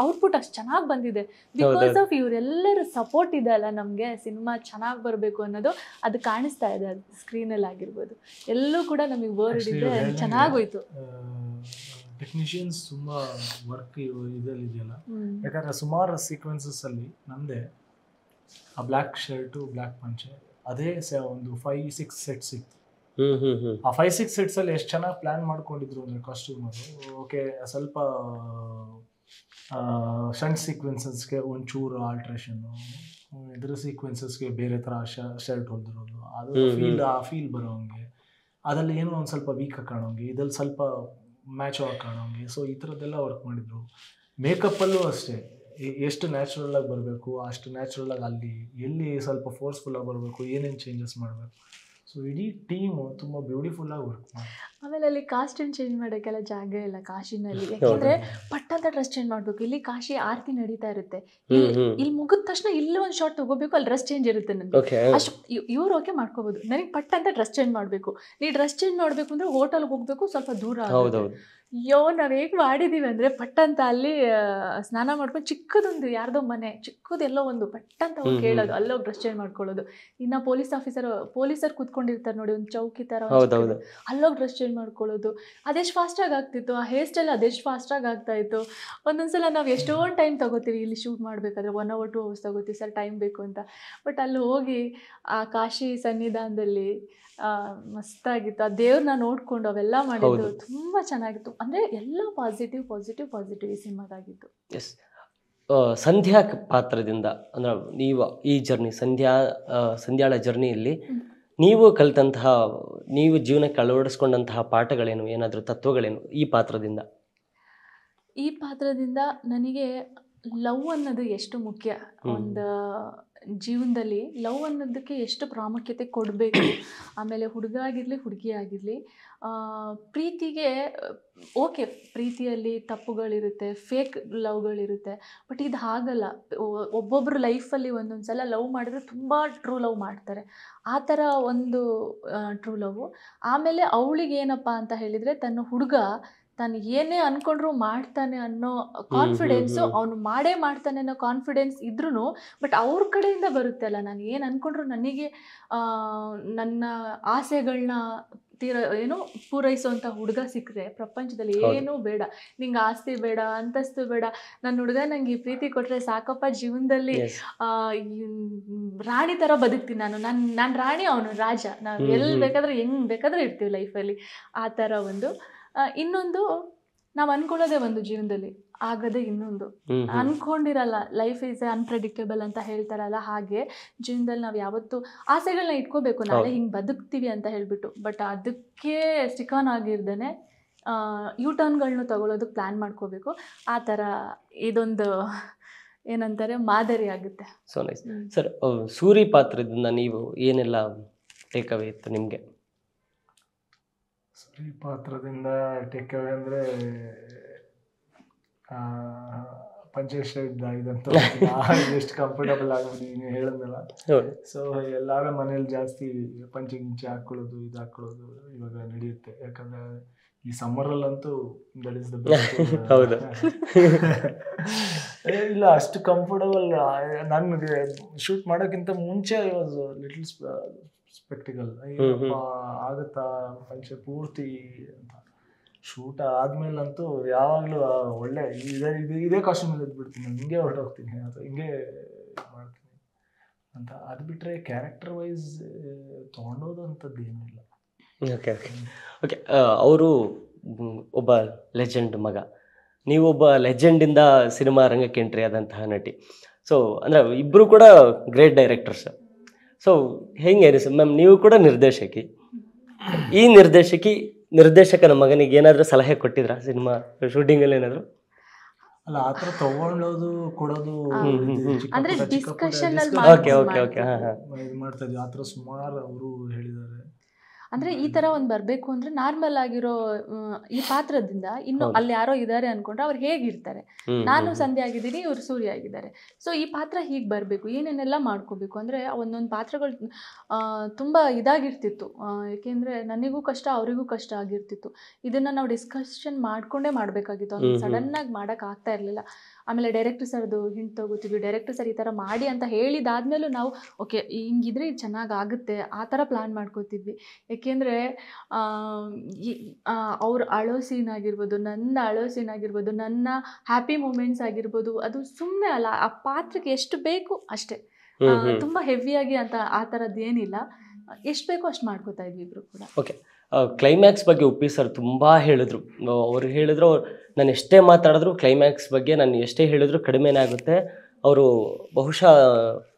[SPEAKER 3] ಔಟ್ಪುಟ್ ಅಷ್ಟು ಚೆನ್ನಾಗಿ ಬಂದಿದೆ. ಬಿಕಾಸ್ ಆಫ್ ಇವರೆಲ್ಲರ ಸಪೋರ್ಟ್ ಇದೆ ಅಲ್ಲ, ನಮಗೆ ಸಿನಿಮಾ ಚೆನ್ನಾಗಿ ಬರಬೇಕು ಅನ್ನೋದು ಅದು ಕಾಣಿಸ್ತಾ ಇದೆ. ಅದು ಸ್ಕ್ರೀನಲ್ಲಿ ಆಗಿರ್ಬೋದು, ಎಲ್ಲೂ ಕೂಡ ನಮಗೆ ಬೋರ್ ಹಿಡಿದ್ರೆ ಚೆನ್ನಾಗೋಯ್ತು.
[SPEAKER 2] ಟೆಕ್ನಿಷಿಯನ್ಸ್ ತುಂಬ ವರ್ಕ್ ಇದೆಯಲ್ಲ, ಯಾಕಂದರೆ ಸುಮಾರು ಸೀಕ್ವೆನ್ಸಸ್ ಅಲ್ಲಿ ನಮ್ಮದೇ ಆ ಬ್ಲ್ಯಾಕ್ ಶರ್ಟು ಬ್ಲ್ಯಾಕ್ ಪಂಚೆ ಅದೇ ಒಂದು 5-6 ಸೆಟ್ಸ್ ಇತ್ತು. ಆ 5-6 ಸೆಟ್ಸ್ ಅಲ್ಲಿ ಎಷ್ಟು ಚೆನ್ನಾಗಿ ಪ್ಲಾನ್ ಮಾಡ್ಕೊಂಡಿದ್ರು ಅಂದರೆ ಕಾಸ್ಟ್ಯೂಮರು. ಓಕೆ, ಸ್ವಲ್ಪ ಶಂಟ್ ಸೀಕ್ವೆನ್ಸಸ್ಗೆ ಒಂಚೂರು ಆಲ್ಟ್ರೇಷನ್ನು, ಇದ್ರ ಸೀಕ್ವೆನ್ಸಸ್ಗೆ ಬೇರೆ ಥರ ಶರ್ಟ್ ಹೊಲ್ದಿರೋದು, ಅದು ಆ ಫೀಲ್ ಬರೋಂಗೆ, ಅದ್ರಲ್ಲಿ ಏನೋ ಒಂದು ಸ್ವಲ್ಪ ವೀಕ್ ಕಾಣೋಂಗೆ, ಇದ್ರಲ್ಲಿ ಸ್ವಲ್ಪ ಮ್ಯಾಚ್ ಆಗಿ ಕಾಣೋಂಗೆ. ಸೊ ಈ ಥರದ್ದೆಲ್ಲ ವರ್ಕ್ ಮಾಡಿದರು. ಮೇಕಪ್ಪಲ್ಲೂ ಅಷ್ಟೇ, ಎಷ್ಟು ನ್ಯಾಚುರಲ್ ಆಗಿ ಬರಬೇಕು ಅಷ್ಟು ನ್ಯಾಚುರಲ್ ಆಗಿ, ಅಲ್ಲಿ ಎಲ್ಲಿ ಸ್ವಲ್ಪ ಫೋರ್ಸ್ಫುಲ್ ಆಗಿ ಬರಬೇಕು, ಏನೇನು ಚೇಂಜಸ್ ಮಾಡಬೇಕು. ಸೊ ಇಡೀ ಟೀಮು ತುಂಬ ಬ್ಯೂಟಿಫುಲ್ ಆಗಿ ವರ್ಕ್ ಮಾಡಿ.
[SPEAKER 3] ಆಮೇಲೆ ಅಲ್ಲಿ ಕಾಸ್ಟ್ಯೂಮ್ ಚೇಂಜ್ ಮಾಡೋಕ್ಕೆಲ್ಲ ಜಾಗ ಇಲ್ಲ ಕಾಶಿನಲ್ಲಿ. ಯಾಕೆಂದ್ರೆ ಪಟ್ಟಂತ ಡ್ರೆಸ್ ಚೇಂಜ್ ಮಾಡಬೇಕು. ಇಲ್ಲಿ ಕಾಶಿ ಆರತಿ ನಡೀತಾ ಇರುತ್ತೆ, ಇಲ್ಲಿ ಮುಗಿದ ತಕ್ಷಣ ಇಲ್ಲಿ ಒಂದು ಶಾರ್ಟ್ ತಗೋಬೇಕು, ಅಲ್ಲಿ ಡ್ರೆಸ್ ಚೇಂಜ್ ಇರುತ್ತೆ ನನಗೆ. ಅಷ್ಟು ಇವ್ರು ಓಕೆ ಮಾಡ್ಕೋಬಹುದು. ನನಗೆ ಪಟ್ಟಂತ ಡ್ರೆಸ್ ಚೇಂಜ್ ಮಾಡಬೇಕು. ನೀ ಡ್ರೆಸ್ ಚೇಂಜ್ ಮಾಡಬೇಕು ಅಂದ್ರೆ ಹೋಟೆಲ್ಗೆ ಹೋಗ್ಬೇಕು, ಸ್ವಲ್ಪ ದೂರ ಆಗುತ್ತೆ. ನಾವು ಹೇಗೆ ಮಾಡಿದೀವಿ ಅಂದ್ರೆ ಪಟ್ಟಂತ ಅಲ್ಲಿ ಸ್ನಾನ ಮಾಡ್ಕೊಂಡು ಚಿಕ್ಕದೊಂದು ಯಾರ್ದೋ ಮನೆ ಚಿಕ್ಕದೆಲ್ಲೋ ಒಂದು ಪಟ್ಟಂತ ಹೋಗಿ ಕೇಳೋದು, ಅಲ್ಲೋಗಿ ಡ್ರೆಸ್ ಚೇಂಜ್ ಮಾಡ್ಕೊಳ್ಳೋದು. ಇನ್ನು ಪೊಲೀಸರ್ ಕೂತ್ಕೊಂಡಿರ್ತಾರೆ ನೋಡಿ, ಒಂದು ಚೌಕಿ ತರ, ಅಲ್ಲೋಗಿ ಡ್ರೆಸ್ ಚೇಂಜ್ ಮಾಡ್ಕೊಳ್ಳೋದು. ಅದೆಷ್ಟು ಫಾಸ್ಟಾಗಿ ಆಗ್ತಿತ್ತು. ಆ ಹೇರ್ ಸ್ಟೈಲ್ ಅದೆಷ್ಟು ಫಾಸ್ಟಾಗಿ ಆಗ್ತಾ ಇತ್ತು. ಒಂದೊಂದ್ಸಲ ನಾವು ಎಷ್ಟೊಂದು ಟೈಮ್ ತಗೋತೀವಿ ಇಲ್ಲಿ ಶೂಟ್ ಮಾಡಬೇಕಾದ್ರೆ, 1 hour 2 hours ತಗೋತೀವಿ ಸರ್, ಟೈಮ್ ಬೇಕು ಅಂತ. ಬಟ್ ಅಲ್ಲಿ ಹೋಗಿ ಆ ಕಾಶಿ ಸನ್ನಿಧಾನದಲ್ಲಿ ಮಸ್ತಾಗಿತ್ತು. ಆ ದೇವ್ರನ್ನ ನೋಡ್ಕೊಂಡು ಅವೆಲ್ಲ ಮಾಡಿದ್ದು ತುಂಬ ಚೆನ್ನಾಗಿತ್ತು. ಅಂದರೆ ಎಲ್ಲ ಪಾಸಿಟಿವ್ ಈ ಸಿನಿಮಾದಾಗಿತ್ತು.
[SPEAKER 1] ಎಸ್, ಸಂಧ್ಯಾ ಪಾತ್ರದಿಂದ ಅಂದ್ರೆ ನೀವು ಈ ಜರ್ನಿ ಸಂಧ್ಯಾಳ ಜರ್ನಿಯಲ್ಲಿ ನೀವು ಕಲಿತಂತಹ, ನೀವು ಜೀವನಕ್ಕೆ ಅಳವಡಿಸ್ಕೊಂಡಂತಹ ಪಾಠಗಳೇನು, ಏನಾದರೂ ತತ್ವಗಳೇನು ಈ ಪಾತ್ರದಿಂದ?
[SPEAKER 3] ಈ ಪಾತ್ರದಿಂದ ನನಗೆ ಲವ್ ಅನ್ನೋದು ಎಷ್ಟು ಮುಖ್ಯ, ಒಂದು ಜೀವನದಲ್ಲಿ ಲವ್ ಅನ್ನೋದಕ್ಕೆ ಎಷ್ಟು ಪ್ರಾಮುಖ್ಯತೆ ಕೊಡಬೇಕು. ಆಮೇಲೆ ಹುಡುಗ ಆಗಿರಲಿ ಹುಡುಗಿ ಆಗಿರಲಿ, ಪ್ರೀತಿಗೆ ಓಕೆ, ಪ್ರೀತಿಯಲ್ಲಿ ತಪ್ಪುಗಳಿರುತ್ತೆ, ಫೇಕ್ ಲವ್ಗಳಿರುತ್ತೆ. ಬಟ್ ಇದು ಹಾಗಲ್ಲ. ಒಬ್ಬೊಬ್ಬರು ಲೈಫಲ್ಲಿ ಒಂದೊಂದು ಸಲ ಲವ್ ಮಾಡಿದ್ರೆ ತುಂಬ ಟ್ರೂ ಲವ್ ಮಾಡ್ತಾರೆ. ಆ ಥರ ಒಂದು ಟ್ರೂ ಲವ್. ಆಮೇಲೆ ಅವಳಿಗೆ ಏನಪ್ಪ ಅಂತ ಹೇಳಿದರೆ, ತನ್ನ ಹುಡುಗ ತಾನು ಏನೇ ಅಂದ್ಕೊಂಡ್ರು ಮಾಡ್ತಾನೆ ಅನ್ನೋ ಕಾನ್ಫಿಡೆನ್ಸು, ಅವನು ಮಾಡೇ ಮಾಡ್ತಾನೆ ಅನ್ನೋ ಕಾನ್ಫಿಡೆನ್ಸ್ ಇದ್ರೂ, ಬಟ್ ಅವ್ರ ಕಡೆಯಿಂದ ಬರುತ್ತೆ ಅಲ್ಲ, ನಾನು ಏನು ಅಂದ್ಕೊಂಡ್ರು ನನಗೆ ನನ್ನ ಆಸೆಗಳನ್ನ ಪೂರೈಸೋವಂಥ ಹುಡುಗ ಸಿಕ್ಕರೆ ಪ್ರಪಂಚದಲ್ಲಿ ಏನೂ ಬೇಡ. ನಿಂಗೆ ಆಸ್ತಿ ಬೇಡ, ಅಂತಸ್ತು ಬೇಡ, ನನ್ನ ಹುಡುಗ ನಂಗೆ ಈ ಪ್ರೀತಿ ಕೊಟ್ಟರೆ ಸಾಕಪ್ಪ, ಜೀವನದಲ್ಲಿ ರಾಣಿ ಥರ ಬದುಕ್ತೀನಿ ನಾನು ರಾಣಿ, ಅವನು ರಾಜ, ನಾವು ಎಲ್ಲಿ ಬೇಕಾದ್ರೆ ಹೆಂಗೆ ಬೇಕಾದ್ರೆ ಇರ್ತೀವಿ ಲೈಫಲ್ಲಿ. ಆ ಥರ ಒಂದು. ಇನ್ನೊಂದು, ನಾವು ಅನ್ಕೊಳ್ಳೋದೇ ಒಂದು, ಜೀವನದಲ್ಲಿ ಆಗದೆ ಇನ್ನೊಂದು. ಅನ್ಕೊಂಡಿರಲ್ಲ. ಲೈಫ್ ಈಸ್ ಅನ್ಪ್ರೆಡಿಕ್ಟೇಬಲ್ ಅಂತ ಹೇಳ್ತಾರಲ್ಲ, ಹಾಗೆ ಜೀವನದಲ್ಲಿ ನಾವು ಯಾವತ್ತೂ ಆಸೆಗಳನ್ನ ಇಟ್ಕೋಬೇಕು, ನಾಳೆ ಹಿಂಗೆ ಬದುಕ್ತೀವಿ ಅಂತ ಹೇಳ್ಬಿಟ್ಟು. ಬಟ್ ಅದಕ್ಕೆ ಸ್ಟಿಕ್ ಆನ್ ಆಗಿರ್ದೇನೆ ಯೂಟರ್ನ್ಗಳನ್ನ ತಗೊಳ್ಳೋದಕ್ಕೆ ಪ್ಲ್ಯಾನ್ ಮಾಡ್ಕೋಬೇಕು. ಆ ಥರ ಇದೊಂದು ಏನಂತಾರೆ, ಮಾದರಿ ಆಗುತ್ತೆ.
[SPEAKER 1] So nice sir. ಸೂರಿ ಪಾತ್ರದಿಂದ ನೀವು ಏನೆಲ್ಲ ಟೇಕ್ ಅವೇ ಇತ್ತು ನಿಮಗೆ?
[SPEAKER 2] ಸೂರಿ ಪಾತ್ರದಿಂದ ಟೇಕ್ ಅವೇ ಅಂದರೆ ಪಂಚೇಶ್ವರ ಇದಂತ ಎಷ್ಟು ಕಂಫರ್ಟಬಲ್ ಆಗೋದು ನೀವು ಹೇಳಿದ್ನಲ್ಲ. ಸೊ ಎಲ್ಲಾರ ಮನೇಲಿ ಜಾಸ್ತಿ ಪಂಚೆ ಗಿಂಚೆ ಹಾಕ್ಕೊಳ್ಳೋದು, ಇದು ಹಾಕ್ಕೊಳ್ಳೋದು ಇವಾಗ ನಡೆಯುತ್ತೆ. ಯಾಕಂದರೆ ಈ ಸಮ್ಮರಲ್ಲಂತೂ ದಟ್ ಇಸ್ ದ ಬೆಸ್ಟ್.
[SPEAKER 1] ಹೌದು.
[SPEAKER 2] ಇಲ್ಲ, ಅಷ್ಟು ಕಂಫರ್ಟಬಲ್. ನನಗೆ ಶೂಟ್ ಮಾಡೋಕ್ಕಿಂತ ಮುಂಚೆ ವಾಸ್ ಲಿಟಲ್ ಸ್ಪೆಕ್ಟಿಕಲ್. ಆಗುತ್ತಾ ಪಂಚೆ ಪೂರ್ತಿ ಅಂತ. ಶೂಟ್ ಆದ್ಮೇಲಂತೂ ಯಾವಾಗಲೂ ಒಳ್ಳೆ ಇದೇ ಕಾಸ್ಟ್ಯೂಮಲ್ಲಿ ಇದ್ಬಿಡ್ತೀನಿ, ಹಿಂಗೆ ಹೊರಟೋಗ್ತೀನಿ ಅಥವಾ ಹಿಂಗೆ ಮಾಡ್ತೀನಿ ಅಂತ. ಅದು ಬಿಟ್ಟರೆ ಕ್ಯಾರೆಕ್ಟರ್ ವೈಸ್ ತೊಗೊಂಡೋದು ಅಂಥದ್ದು ಏನಿಲ್ಲ.
[SPEAKER 1] Okay okay okay. ಅವರು ಒಬ್ಬ ಲೆಜೆಂಡ್ ಮಗ, ನೀವೊಬ್ಬ ಲೆಜೆಂಡಿಂದ ಸಿನಿಮಾ ರಂಗಕ್ಕೆ ಎಂಟ್ರಿ ಆದಂತಹ ನಟಿ. ಸೊ ಅಂದರೆ ಇಬ್ಬರು ಕೂಡ ಗ್ರೇಟ್ ಡೈರೆಕ್ಟರ್ಸ್. ಸೊ ಹೆಂಗೆ ಅನಿಸ್ ಮ್ಯಾಮ್, ನೀವು ಕೂಡ ನಿರ್ದೇಶಕಿ, ಈ ನಿರ್ದೇಶಕನ ಮಗನಿಗೆ ಏನಾದರೂ ಸಲಹೆ ಕೊಟ್ಟಿದ್ರಾ ಸಿನಿಮಾ ಶೂಟಿಂಗಲ್ಲಿ ಏನಾದರೂ?
[SPEAKER 2] ಅಲ್ಲ, ಆ ಥರ ತಗೊಳ್ಳೋದು ಕೊಡೋದು
[SPEAKER 3] ಅಂದ್ರೆ ಡಿಸ್ಕಷನ್ ಅಲ್ಲಿ
[SPEAKER 1] ಓಕೆ ಓಕೆ ಓಕೆ ಹಾಂ ಹಾಂ
[SPEAKER 2] ಇದು ಮಾಡ್ತಾ ಇದ್ವಿ. ಆ ಥರ ಸುಮಾರು ಅವರು ಹೇಳಿದ್ದಾರೆ.
[SPEAKER 3] ಅಂದ್ರೆ ಈ ತರ ಒಂದು ಬರಬೇಕು ಅಂದ್ರೆ ನಾರ್ಮಲ್ ಆಗಿರೋ ಈ ಪಾತ್ರದಿಂದ ಇನ್ನು ಅಲ್ಲಿ ಯಾರೋ ಇದ್ದಾರೆ ಅನ್ಕೊಂಡ್ರೆ ಅವ್ರು ಹೇಗಿರ್ತಾರೆ, ನಾನು ಸಂಧ್ಯಾ ಆಗಿದ್ದೀನಿ, ಇವ್ರು ಸೂರ್ಯ ಆಗಿದ್ದಾರೆ, ಸೊ ಈ ಪಾತ್ರ ಹೀಗೆ ಬರಬೇಕು, ಏನೇನೆಲ್ಲ ಮಾಡ್ಕೋಬೇಕು ಅಂದ್ರೆ ಒಂದೊಂದು ಪಾತ್ರಗಳು ತುಂಬಾ ಇದಾಗಿರ್ತಿತ್ತು. ಏಕೆಂದ್ರೆ ನನಗೂ ಕಷ್ಟ ಅವರಿಗೂ ಕಷ್ಟ ಆಗಿರ್ತಿತ್ತು. ಇದನ್ನ ನಾವು ಡಿಸ್ಕಷನ್ ಮಾಡ್ಕೊಂಡೇ ಮಾಡಬೇಕಾಗಿತ್ತು, ಅದು ಸಡನ್ ಆಗಿ ಮಾಡಕ್ ಆಗ್ತಾ ಇರಲಿಲ್ಲ. ಆಮೇಲೆ ಡೈರೆಕ್ಟರ್ ಸರ್ದು ಹಿಂಟ್ ತಗೋತಿದ್ವಿ, ಡೈರೆಕ್ಟರ್ ಸರ್ ಈ ಥರ ಮಾಡಿ ಅಂತ ಹೇಳಿದಾದ್ಮೇಲೂ ನಾವು ಓಕೆ ಹಿಂಗಿದ್ರೆ ಇದು ಚೆನ್ನಾಗಿ ಆಗುತ್ತೆ ಆ ಥರ ಪ್ಲ್ಯಾನ್ ಮಾಡ್ಕೋತಿದ್ವಿ. ಏಕೆಂದರೆ ಅವ್ರ ಅಳೋ ಸೀನ್ ಆಗಿರ್ಬೋದು, ನನ್ನ ಅಳೋ ಸೀನ್ ಆಗಿರ್ಬೋದು, ನನ್ನ ಹ್ಯಾಪಿ ಮೂಮೆಂಟ್ಸ್ ಆಗಿರ್ಬೋದು, ಅದು ಸುಮ್ಮನೆ ಅಲ್ಲ, ಆ ಪಾತ್ರಕ್ಕೆ ಎಷ್ಟು ಬೇಕು ಅಷ್ಟೇ, ತುಂಬ ಹೆವಿಯಾಗಿ ಅಂತ ಆ ಥರದ್ದು ಏನಿಲ್ಲ, ಎಷ್ಟು ಬೇಕೋ ಅಷ್ಟು ಮಾಡ್ಕೋತಾ ಇದ್ವಿ ಇಬ್ಬರು ಕೂಡ.
[SPEAKER 1] ಓಕೆ, ಕ್ಲೈಮ್ಯಾಕ್ಸ್ ಬಗ್ಗೆ ಉಪ್ಪಿ ಸರ್ ತುಂಬ ಹೇಳಿದ್ರು. ಅವ್ರು ಹೇಳಿದ್ರು, ನಾನು ಎಷ್ಟೇ ಮಾತಾಡಿದ್ರು ಕ್ಲೈಮ್ಯಾಕ್ಸ್ ಬಗ್ಗೆ ನಾನು ಎಷ್ಟೇ ಹೇಳಿದ್ರು ಕಡಿಮೆನೇ ಆಗುತ್ತೆ. ಅವರು ಬಹುಶಃ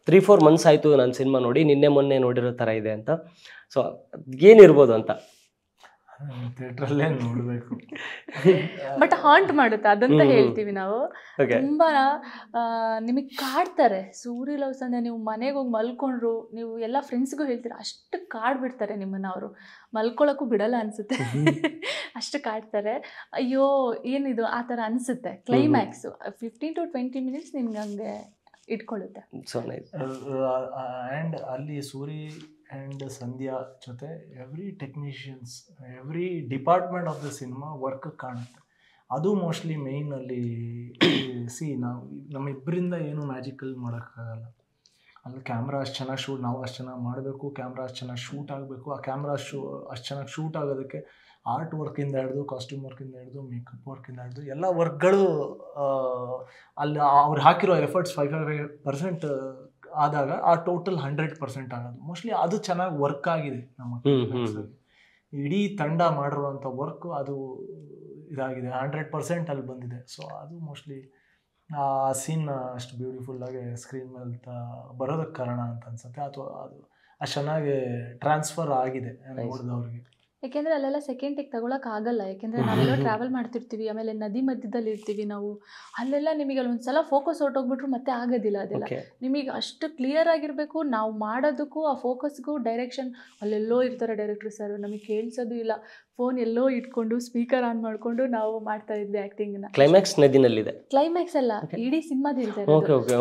[SPEAKER 1] 3-4 ಮಂತ್ಸ್ ಆಯಿತು ನನ್ನ ಸಿನಿಮಾ ನೋಡಿ, ನಿನ್ನೆ ಮೊನ್ನೆ ನೋಡಿರೋ ಥರ ಇದೆ ಅಂತ. ಸೊ ಏನಿರ್ಬೋದು ಅಂತ
[SPEAKER 2] ಥಿಯೇಟ್ರಲ್ಲೇ ನೋಡಬೇಕು.
[SPEAKER 3] ಬಟ್ ಹಾಂಟ್ ಮಾಡುತ್ತೆ ಅದಂತ ಹೇಳ್ತೀವಿ ನಾವು. ತುಂಬ ನಿಮಗೆ ಕಾಡ್ತಾರೆ. ಸೂರ್ಯ ಲವ್ ಸಂಧ್ಯಾ ನೀವು ಮನೆಗೆ ಹೋಗಿ ಮಲ್ಕೊಂಡ್ರು, ನೀವು ಎಲ್ಲ ಫ್ರೆಂಡ್ಸ್ಗೂ ಹೇಳ್ತೀರ, ಅಷ್ಟು ಕಾಡ್ಬಿಡ್ತಾರೆ ನಿಮ್ಮನ್ನು. ಅವರು ಮಲ್ಕೊಳ್ಳೋಕ್ಕೂ ಬಿಡಲ್ಲ ಅನಿಸುತ್ತೆ, ಅಷ್ಟು ಕಾಡ್ತಾರೆ. ಅಯ್ಯೋ ಏನಿದು ಆ ಥರ ಅನಿಸುತ್ತೆ. ಕ್ಲೈಮ್ಯಾಕ್ಸು 15 to 20 minutes ನಿಮ್ಗೆ ಹಂಗೆ ಇಟ್ಕೊಳ್ಳುತ್ತೆ.
[SPEAKER 2] ಆ್ಯಂಡ್ ಅಲ್ಲಿ ಸೂರಿ ಆ್ಯಂಡ್ ಸಂಧ್ಯಾ ಜೊತೆ every technicians, every department of the cinema work ಕಾಣುತ್ತೆ. ಅದು ಮೋಸ್ಟ್ಲಿ ಮೇಯ್ನಲ್ಲಿ ನಾವು ನಮ್ಮಿಬ್ಬರಿಂದ ಏನು ಮ್ಯಾಜಿಕಲ್ ಮಾಡೋಕ್ಕಾಗಲ್ಲ. ಅಲ್ಲಿ ಕ್ಯಾಮ್ರಾ ಅಷ್ಟು ಚೆನ್ನಾಗಿ ಶೂಟ್, ನಾವು ಅಷ್ಟು ಚೆನ್ನಾಗಿ ಮಾಡಬೇಕು, ಕ್ಯಾಮ್ರಾ ಅಷ್ಟು ಚೆನ್ನಾಗಿ ಶೂಟ್ ಆಗಬೇಕು. ಆ ಕ್ಯಾಮ್ರಾ ಅಷ್ಟು ಚೆನ್ನಾಗಿ ಶೂಟ್ ಆಗೋದಕ್ಕೆ ಆರ್ಟ್ ವರ್ಕಿಂದ ಹಿಡಿದು, ಕಾಸ್ಟ್ಯೂಮ್ ವರ್ಕಿಂದ ಹಿಡಿದು, ಮೇಕಪ್ ವರ್ಕಿಂದ ಹಿಡಿದು ಎಲ್ಲ ವರ್ಕ್ಗಳು ಅಲ್ಲಿ ಅವ್ರು ಹಾಕಿರೋ ಎಫರ್ಟ್ಸ್ 5% ಆದಾಗ ಆ ಟೋಟಲ್ 100% ಆಗೋದು. ಮೋಸ್ಟ್ಲಿ ಅದು ಚೆನ್ನಾಗಿ ವರ್ಕ್ ಆಗಿದೆ ನಮ್ಮ ಇಡೀ ತಂಡ ಮಾಡಿರುವಂಥ ವರ್ಕು, ಅದು ಇದಾಗಿದೆ, 100% ಅಲ್ಲಿ ಬಂದಿದೆ. ಸೊ ಅದು ಮೋಸ್ಟ್ಲಿ ಆ ಸೀನ್ ಅಷ್ಟು ಬ್ಯೂಟಿಫುಲ್ಲಾಗಿ ಸ್ಕ್ರೀನ್ ಮೇಲೆ ಬರೋದಕ್ಕೆ ಕಾರಣ ಅಂತ ಅನ್ಸುತ್ತೆ. ಅಥವಾ ಅದು ಅಷ್ಟು ಚೆನ್ನಾಗಿ ಟ್ರಾನ್ಸ್ಫರ್ ಆಗಿದೆ ನೋಡಿದವ್ರಿಗೆ.
[SPEAKER 3] ಯಾಕೆಂದರೆ ಅಲ್ಲೆಲ್ಲ ಸೆಕೆಂಡ್ ಟೇಕ್ ತಗೊಳಕ್ಕೆ ಆಗಲ್ಲ. ಯಾಕೆಂದರೆ ನಾವೆಲ್ಲ ಟ್ರಾವೆಲ್ ಮಾಡ್ತಿರ್ತೀವಿ, ಆಮೇಲೆ ನದಿ ಮಧ್ಯದಲ್ಲಿ ಇರ್ತೀವಿ ನಾವು, ಅಲ್ಲೆಲ್ಲ ನಿಮಗೆ ಅಲ್ಲಿ ಒಂದ್ಸಲ ಫೋಕಸ್ ಹೊರಟೋಗ್ಬಿಟ್ರು ಮತ್ತೆ ಆಗೋದಿಲ್ಲ. ಅದೆಲ್ಲ ನಿಮಗೆ ಅಷ್ಟು ಕ್ಲಿಯರ್ ಆಗಿರಬೇಕು. ನಾವು ಮಾಡೋದಕ್ಕೂ ಆ ಫೋಕಸ್ಗೂ ಡೈರೆಕ್ಷನ್, ಅಲ್ಲೆಲ್ಲೋ ಇರ್ತಾರೆ ಡೈರೆಕ್ಟರ್ ಸರ್, ನಮಗೆ ಕೇಳಿಸೋದು ಇಲ್ಲ, ಫೋನ್ ಎಲ್ಲೋ ಇಟ್ಕೊಂಡು ಸ್ಪೀಕರ್ ಆನ್ ಮಾಡಿಕೊಂಡು ನಾವು ಮಾಡ್ತಾ ಇದ್ವಿ ಆ್ಯಕ್ಟಿಂಗ್ನ.
[SPEAKER 1] ಕ್ಲೈಮ್ಯಾಕ್ಸ್ ನದಿನಲ್ಲಿದೆ.
[SPEAKER 3] ಕ್ಲೈಮ್ಯಾಕ್ಸ್ ಅಲ್ಲ, ಇಡೀ ಸಿನಿಮಾದ ಹೇಳ್ತಾ ಇರೋದು.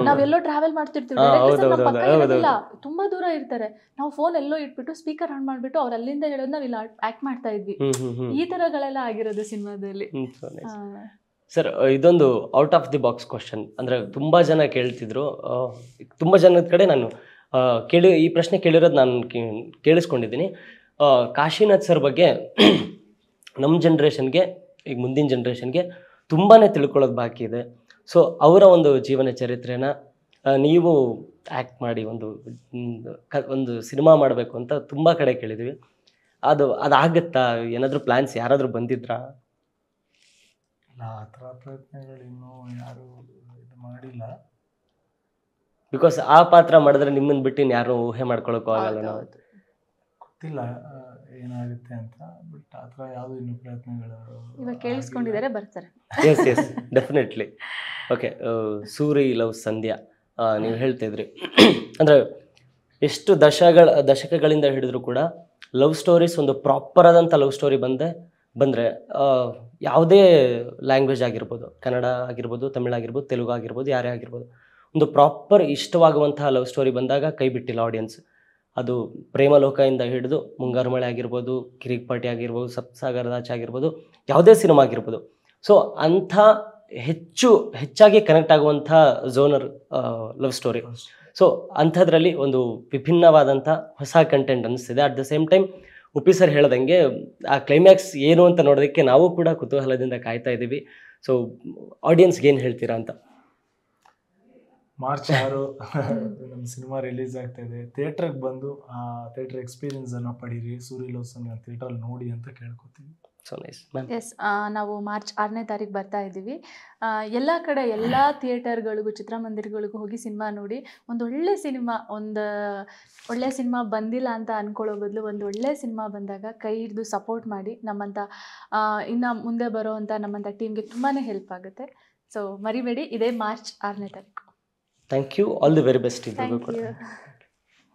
[SPEAKER 3] ನಾವೆಲ್ಲೋ ಟ್ರಾವೆಲ್ ಮಾಡ್ತಿರ್ತೀವಿ, ಡೈರೆಕ್ಟರ್ ಸರ್ ನಮ್ಮ ಪಕ್ಕ ಇರೋದಿಲ್ಲ, ತುಂಬ ದೂರ ಇರ್ತಾರೆ, ನಾವು ಫೋನ್ ಎಲ್ಲೋ ಇಟ್ಬಿಟ್ಟು ಸ್ಪೀಕರ್ ಆನ್ ಮಾಡಿಬಿಟ್ಟು ಅವ್ರು ಅಲ್ಲಿಂದ ಹೇಳೋದು ನಾವು ಇಲ್ಲಿ ಆ್ಯಕ್ಟ್ ಮಾಡ್ತಾ ಇದ್ವಿ. ಈ ಥರಗಳೆಲ್ಲ ಆಗಿರೋದು ಸಿನಿಮಾದಲ್ಲಿ.
[SPEAKER 1] ಸರ್, ಇದೊಂದು out of the box question. ಅಂದರೆ ತುಂಬ ಜನ ಕೇಳ್ತಿದ್ರು, ತುಂಬ ಜನದ ಕಡೆ ನಾನು ಈ ಪ್ರಶ್ನೆ ಕೇಳಿರೋದು ನಾನು ಕೇಳಿಸ್ಕೊಂಡಿದ್ದೀನಿ. ಕಾಶಿನಾಥ್ ಸರ್ ಬಗ್ಗೆ ನಮ್ಮ ಜನ್ರೇಷನ್ಗೆ, ಈಗ ಮುಂದಿನ ಜನ್ರೇಷನ್ಗೆ ತುಂಬಾ ತಿಳ್ಕೊಳ್ಳೋದು ಬಾಕಿ ಇದೆ. ಸೊ ಅವರ ಒಂದು ಜೀವನ ಚರಿತ್ರೆನ ನೀವು ಆ್ಯಕ್ಟ್ ಮಾಡಿ ಒಂದು ಸಿನಿಮಾ ಮಾಡಬೇಕು ಅಂತ ತುಂಬ ಕಡೆ ಕೇಳಿದ್ವಿ. ಅದಾಗತ್ತಾ? ಏನಾದರೂ ಪ್ಲ್ಯಾನ್ಸ್ ಯಾರಾದರೂ ಬಂದಿದ್ರಾ?
[SPEAKER 2] ಆ ಥರ ಪ್ರಯತ್ನಗಳು ಇನ್ನೂ ಯಾರೂ ಇದು ಮಾಡಿಲ್ಲ.
[SPEAKER 1] ಬಿಕಾಸ್ ಆ ಪಾತ್ರ ಮಾಡಿದ್ರೆ ನಿಮ್ಮನ್ನು ಬಿಟ್ಟು ಯಾರು ಊಹೆ ಮಾಡ್ಕೊಳ್ಳೋಕ್ಕೂ ಆಗಲ್ಲ. ನಾವು
[SPEAKER 2] ಗೊತ್ತಿಲ್ಲ ಏನಾಗುತ್ತೆ ಅಂತ, ಬಟ್ ಆ ಥರ ಯಾವುದೂ ಇನ್ನೂ ಪ್ರಯತ್ನಗಳು
[SPEAKER 3] ಇವಾಗ ಕೇಳಿಸ್ಕೊಂಡಿದ್ದಾರೆ, ಬರ್ತಾರೆ.
[SPEAKER 1] Yes yes definitely. Okay, Suri love Sandhya ನೀವು ಹೇಳ್ತಿದ್ರಿ, ಅಂದರೆ ಎಷ್ಟು ದಶಕಗಳಿಂದ ಹಿಡಿದ್ರು ಕೂಡ ಲವ್ ಸ್ಟೋರೀಸ್, ಒಂದು ಪ್ರಾಪರ್ ಆದಂಥ ಲವ್ ಸ್ಟೋರಿ ಬಂದರೆ ಯಾವುದೇ ಲ್ಯಾಂಗ್ವೇಜ್ ಆಗಿರ್ಬೋದು, ಕನ್ನಡ ಆಗಿರ್ಬೋದು, ತಮಿಳಾಗಿರ್ಬೋದು, ತೆಲುಗು ಆಗಿರ್ಬೋದು, ಯಾರೇ ಆಗಿರ್ಬೋದು, ಒಂದು ಪ್ರಾಪರ್ ಇಷ್ಟವಾಗುವಂತಹ ಲವ್ ಸ್ಟೋರಿ ಬಂದಾಗ ಕೈ ಬಿಟ್ಟಿಲ್ಲ ಆಡಿಯನ್ಸ್. ಅದು ಪ್ರೇಮಲೋಕದಿಂದ ಹಿಡಿದು ಮುಂಗಾರು ಮಳೆ ಆಗಿರ್ಬೋದು, ಕಿರಿಕ್ ಪಾರ್ಟಿ ಆಗಿರ್ಬೋದು, ಸಪ್ತಸಾಗರದಾಚೆ ಆಗಿರ್ಬೋದು, ಯಾವುದೇ ಸಿನಿಮಾ ಆಗಿರ್ಬೋದು. ಸೊ ಅಂಥ ಹೆಚ್ಚಾಗಿ ಕನೆಕ್ಟ್ ಆಗುವಂಥ ಝೋನರ್ ಲವ್ ಸ್ಟೋರಿ. ಸೊ ಅಂಥದ್ರಲ್ಲಿ ಒಂದು ವಿಭಿನ್ನವಾದಂಥ ಹೊಸ ಕಂಟೆಂಟ್ ಅನ್ನಿಸ್ತಿದೆ. At the same time Uppi sir ಹೇಳ್ದಂಗೆ ಆ ಕ್ಲೈಮ್ಯಾಕ್ಸ್ ಏನು ಅಂತ ನೋಡೋದಕ್ಕೆ ನಾವು ಕೂಡ ಕುತೂಹಲದಿಂದ ಕಾಯ್ತಾ ಇದ್ದೀವಿ. ಸೊ ಆಡಿಯನ್ಸ್ಗೆ ಏನು ಹೇಳ್ತೀರಾ ಅಂತ?
[SPEAKER 2] ಮಾರ್ಚ್ 6 ನಮ್ಮ ಸಿನಿಮಾ ರಿಲೀಸ್ ಆಗ್ತಾ ಇದೆ. ಥಿಯೇಟ್ರಿಗೆ ಬಂದು ಆ ಥಿಯೇಟರ್ ಎಕ್ಸ್ಪೀರಿಯನ್ಸನ್ನು ಪಡೀರಿ, ಸೂರ್ಯಲೋಸನ ಥಿಯೇಟ್ರಲ್ಲಿ ನೋಡಿ ಅಂತ ಕೇಳ್ಕೊತೀವಿ.
[SPEAKER 1] So nice ma'am.
[SPEAKER 3] ಎಸ್, ನಾವು ಮಾರ್ಚ್ 6ನೇ ತಾರೀಕು ಬರ್ತಾ ಇದ್ದೀವಿ. ಎಲ್ಲ ಕಡೆ ಎಲ್ಲ ಥಿಯೇಟರ್ಗಳಿಗೂ ಚಿತ್ರಮಂದಿರಗಳಿಗೂ ಹೋಗಿ ಸಿನಿಮಾ ನೋಡಿ. ಒಂದು ಒಳ್ಳೆ ಸಿನಿಮಾ ಬಂದಿಲ್ಲ ಅಂತ ಅಂದ್ಕೊಳ್ಳೋ ಬದಲು ಒಂದು ಒಳ್ಳೆ ಸಿನಿಮಾ ಬಂದಾಗ ಕೈ ಹಿಡಿದು ಸಪೋರ್ಟ್ ಮಾಡಿ. ನಮ್ಮಂಥ ಇನ್ನು ಮುಂದೆ ಬರೋವಂಥ ನಮ್ಮಂಥ ಟೀಮ್ಗೆ ತುಂಬಾ ಹೆಲ್ಪ್ ಆಗುತ್ತೆ. ಸೊ ಮರಿಬೇಡಿ, ಇದೇ ಮಾರ್ಚ್ 6ನೇ ತಾರೀಕು.
[SPEAKER 1] Thank you, all the very best.
[SPEAKER 3] Thank you.